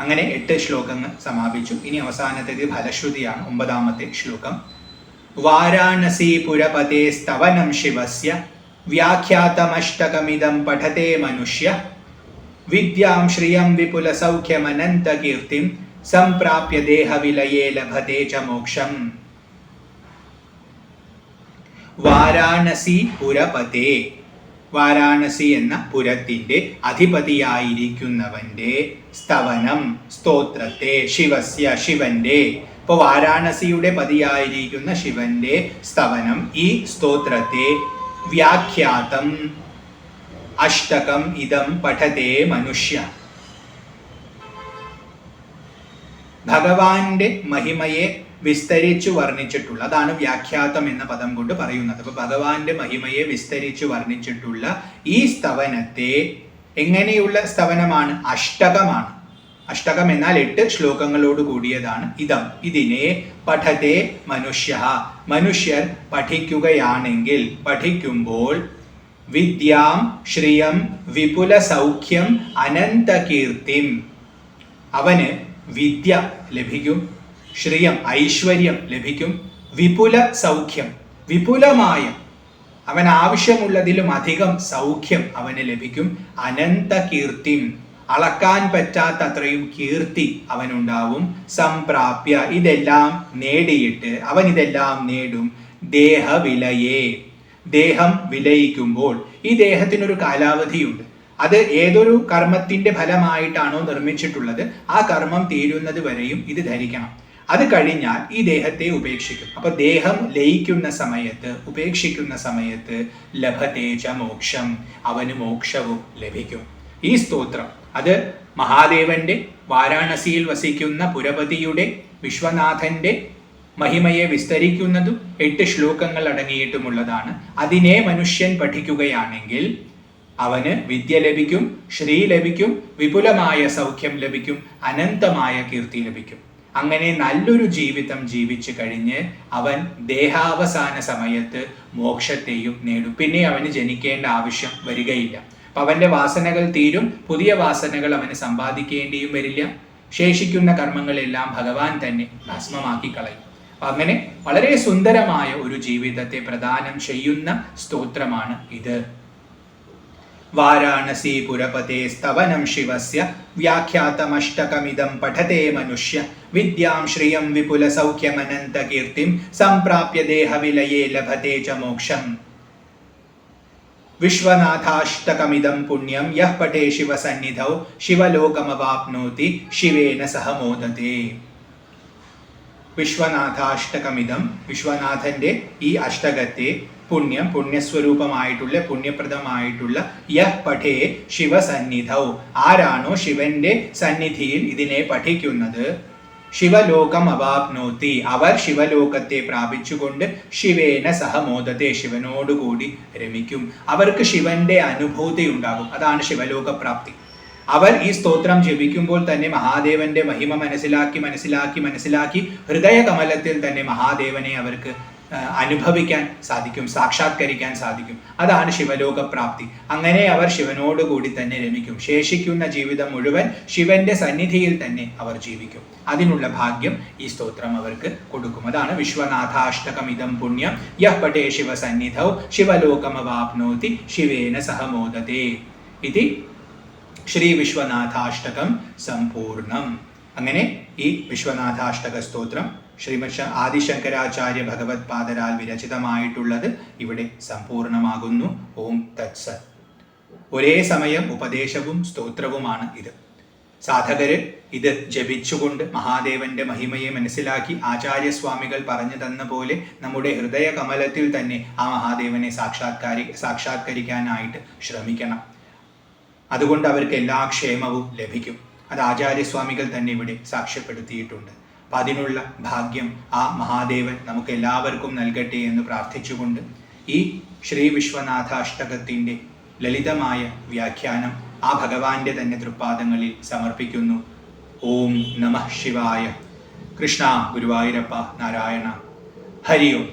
Speaker 1: അങ്ങനെ 8 ശ്ലോകങ്ങൾ സമാപിച്ചു. ഇനി അവസാനത്തേത് ഫലശ്രുതിയാണ്. 9ാമത്തെ ശ്ലോകം. വാരാണസീപുരപതേ സ്തവനം ശിവസ്യ വ്യാഖ്യാതമഷ്ടകമിദം പഠതേ മനുഷ്യ വിദ്യാം ശ്രിയം വിപുല സൗഖ്യമനന്ത കീർത്തിം സംപ്രാപ്യ ദേഹവിലയേ ലഭതേ ച മോക്ഷം. വാരാണസി പുരപതേ, വാരാണസി എന്ന പുരത്തിന്റെ അധിപതിയായിരിക്കുന്നവന്റെ സ്തവനം, സ്തോത്രത്തെ, ശിവസ്യ, ശിവന്റെ. ഇപ്പൊ വാരാണസിയുടെ പതിയായിരിക്കുന്ന ശിവന്റെ സ്തവനം, ഈ സ്തോത്രത്തെ വ്യാഖ്യാതം അഷ്ടകം ഇദം പഠതേ മനുഷ്യ. ഭഗവാന്റെ മഹിമയെ വിസ്തരിച്ചു വർണ്ണിച്ചിട്ടുള്ള, അതാണ് വ്യാഖ്യാതം എന്ന പദം കൊണ്ട് പറയുന്നത്. അപ്പൊ ഭഗവാന്റെ മഹിമയെ വിസ്തരിച്ചു വർണ്ണിച്ചിട്ടുള്ള ഈ സ്തവനത്തെ, എങ്ങനെയുള്ള സ്തവനമാണ്? അഷ്ടകമാണ്. അഷ്ടകം എന്നാൽ 8 ശ്ലോകങ്ങളോട് കൂടിയതാണ്. ഇതിനെ പഠതേ മനുഷ്യ, മനുഷ്യർ പഠിക്കുകയാണെങ്കിൽ, പഠിക്കുമ്പോൾ വിദ്യാം ശ്രിയം വിപുല സൗഖ്യം അനന്ത കീർത്തിം, അവന് വിദ്യ ലഭിക്കും, ശ്രിയം ഐശ്വര്യം ലഭിക്കും, വിപുല സൗഖ്യം വിപുലമായ, അവൻ ആവശ്യമുള്ളതിലും അധികം സൗഖ്യം അവന് ലഭിക്കും, അനന്ത കീർത്തിം അളക്കാൻ പറ്റാത്തത്രയും കീർത്തി അവനുണ്ടാവും, സംപ്രാപ്യ ഇതെല്ലാം നേടിയിട്ട്, അവൻ ഇതെല്ലാം നേടും, ദേഹവിലയേ, ദേഹം വിലയിക്കുമ്പോൾ, ഈ ദേഹത്തിനൊരു കാലാവധിയുണ്ട്. അത് ഏതൊരു കർമ്മത്തിന്റെ ഫലമായിട്ടാണോ നിർമ്മിച്ചിട്ടുള്ളത്, ആ കർമ്മം തീരുന്നത് വരെയും ഇത് ധരിക്കണം. അത് കഴിഞ്ഞാൽ ഈ ദേഹത്തെ ഉപേക്ഷിക്കും. അപ്പൊ ദേഹം ലയിക്കുന്ന സമയത്ത്, ഉപേക്ഷിക്കുന്ന സമയത്ത് ലഭതേ ച മോക്ഷം, അവന് മോക്ഷവും ലഭിക്കും. ഈ സ്തോത്രം അത് മഹാദേവന്റെ, വാരാണസിയിൽ വസിക്കുന്ന പുരപതിയുടെ, വിശ്വനാഥന്റെ മഹിമയെ വിസ്തരിക്കുന്നതും 8 ശ്ലോകങ്ങൾ അടങ്ങിയിട്ടുമുള്ളതാണ്. അതിനെ മനുഷ്യൻ പഠിക്കുകയാണെങ്കിൽ അവന് വിദ്യ ലഭിക്കും, ശ്രീ ലഭിക്കും, വിപുലമായ സൗഖ്യം ലഭിക്കും, അനന്തമായ കീർത്തി ലഭിക്കും. അങ്ങനെ നല്ലൊരു ജീവിതം ജീവിച്ചു കഴിഞ്ഞ് അവൻ ദേഹാവസാന സമയത്ത് മോക്ഷത്തെയും നേടും. പിന്നെ അവന് ജനിക്കേണ്ട ആവശ്യം വരികയില്ല. അപ്പൊ അവന്റെ വാസനകൾ തീരും, പുതിയ വാസനകൾ അവന് സമ്പാദിക്കേണ്ടിയും വരില്ല. ശേഷിക്കുന്ന കർമ്മങ്ങളെല്ലാം ഭഗവാൻ തന്നെ ഭസ്മമാക്കി കളയും. അപ്പൊ അങ്ങനെ വളരെ സുന്ദരമായ ഒരു ജീവിതത്തെ പ്രദാനം ചെയ്യുന്ന സ്തോത്രമാണ് ഇത്. വാരാണസീപുരപതേ സ്തവനം ശിവസ്യ വ്യാഖ്യാതമഷ്ടകമിദം പഠതേ മനുഷ്യ വിദ്യാം ശ്രിയം വിപുല സൗഖ്യമനന്ത കീർത്തിം സംപ്രാപ്യ ദേഹവിലയേ ലഭതേ ച മോക്ഷം. വിശ്വനാഥാഷ്ടകമിദം പുണ്യം യഃ പഠേ ശിവസന്നിധൗ ശിവലോകമവാപ്നോതി ശിവേന സഹ മോദതേ. വിശ്വനാഥാഷ്ടകമിതം, വിശ്വനാഥന്റെ ഈ അഷ്ടകത്തെ പുണ്യം, പുണ്യസ്വരൂപമായിട്ടുള്ള, പുണ്യപ്രദമായിട്ടുള്ള യഃ പഠേ ശിവസന്നിധൗ, ആരാണോ ശിവന്റെ സന്നിധിയിൽ ഇതിനെ പഠിക്കുന്നത്, ശിവലോകം അവാപ്നോതി, അവർ ശിവലോകത്തെ പ്രാപിച്ചുകൊണ്ട് ശിവേന സഹ മോദത്തെ, ശിവനോടുകൂടി രമിക്കും. അവർക്ക് ശിവന്റെ അനുഭൂതി ഉണ്ടാകും. അതാണ് ശിവലോകപ്രാപ്തി. അവർ ഈ സ്തോത്രം ജപിക്കുമ്പോൾ തന്നെ മഹാദേവന്റെ മഹിമ മനസ്സിലാക്കി ഹൃദയകമലത്തിൽ തന്നെ മഹാദേവനെ അവർക്ക് അനുഭവിക്കാൻ സാധിക്കും, സാക്ഷാത്കരിക്കാൻ സാധിക്കും. അതാണ് ശിവലോകപ്രാപ്തി. അങ്ങനെ അവർ ശിവനോടുകൂടി തന്നെ രമിക്കും. ശേഷിക്കുന്ന ജീവിതം മുഴുവൻ ശിവന്റെ സന്നിധിയിൽ തന്നെ അവർ ജീവിക്കും. അതിനുള്ള ഭാഗ്യം ഈ സ്തോത്രം അവർക്ക് കൊടുക്കും. അതാണ് വിശ്വനാഥാഷ്ടകമിതം പുണ്യം യഃ പഠേ ശിവസന്നിധൗ ശിവലോകമവാപ്നോതി ശിവേന സഹ മോദതേ ഇതി ശ്രീ വിശ്വനാഥാഷ്ടകം സമ്പൂർണം. അങ്ങനെ ഈ വിശ്വനാഥാഷ്ടക സ്തോത്രം ശ്രീമദ് ആദിശങ്കരാചാര്യ ഭഗവത് പാദരാൽ വിരചിതമായിട്ടുള്ളത് ഇവിടെ സമ്പൂർണ്ണമാകുന്നു. ഓം തത്സത്. ഒരേ സമയം ഉപദേശവും സ്തോത്രവുമാണ് ഇത്. സാധകര് ഇത് ജപിച്ചുകൊണ്ട് മഹാദേവന്റെ മഹിമയെ മനസ്സിലാക്കി ആചാര്യസ്വാമികൾ പറഞ്ഞു തന്ന പോലെ നമ്മുടെ ഹൃദയ കമലത്തിൽ തന്നെ ആ മഹാദേവനെ സാക്ഷാത്കരിക്കാനായിട്ട് ശ്രമിക്കണം. അതുകൊണ്ട് അവർക്ക് എല്ലാ ക്ഷേമവും ലഭിക്കും. അത് ആചാര്യസ്വാമികൾ തന്നെ ഇവിടെ സാക്ഷ്യപ്പെടുത്തിയിട്ടുണ്ട്. അപ്പം അതിനുള്ള ഭാഗ്യം ആ മഹാദേവൻ നമുക്ക് എല്ലാവർക്കും നൽകട്ടെ എന്ന് പ്രാർത്ഥിച്ചുകൊണ്ട് ഈ ശ്രീ വിശ്വനാഥാഷ്ടകത്തിൻ്റെ ലളിതമായ വ്യാഖ്യാനം ആ ഭഗവാന്റെ തന്നെ തൃപ്പാദങ്ങളിൽ സമർപ്പിക്കുന്നു. ഓം നമഃ ശിവായ. കൃഷ്ണ ഗുരുവായൂരപ്പ നാരായണ. ഹരി ഓം.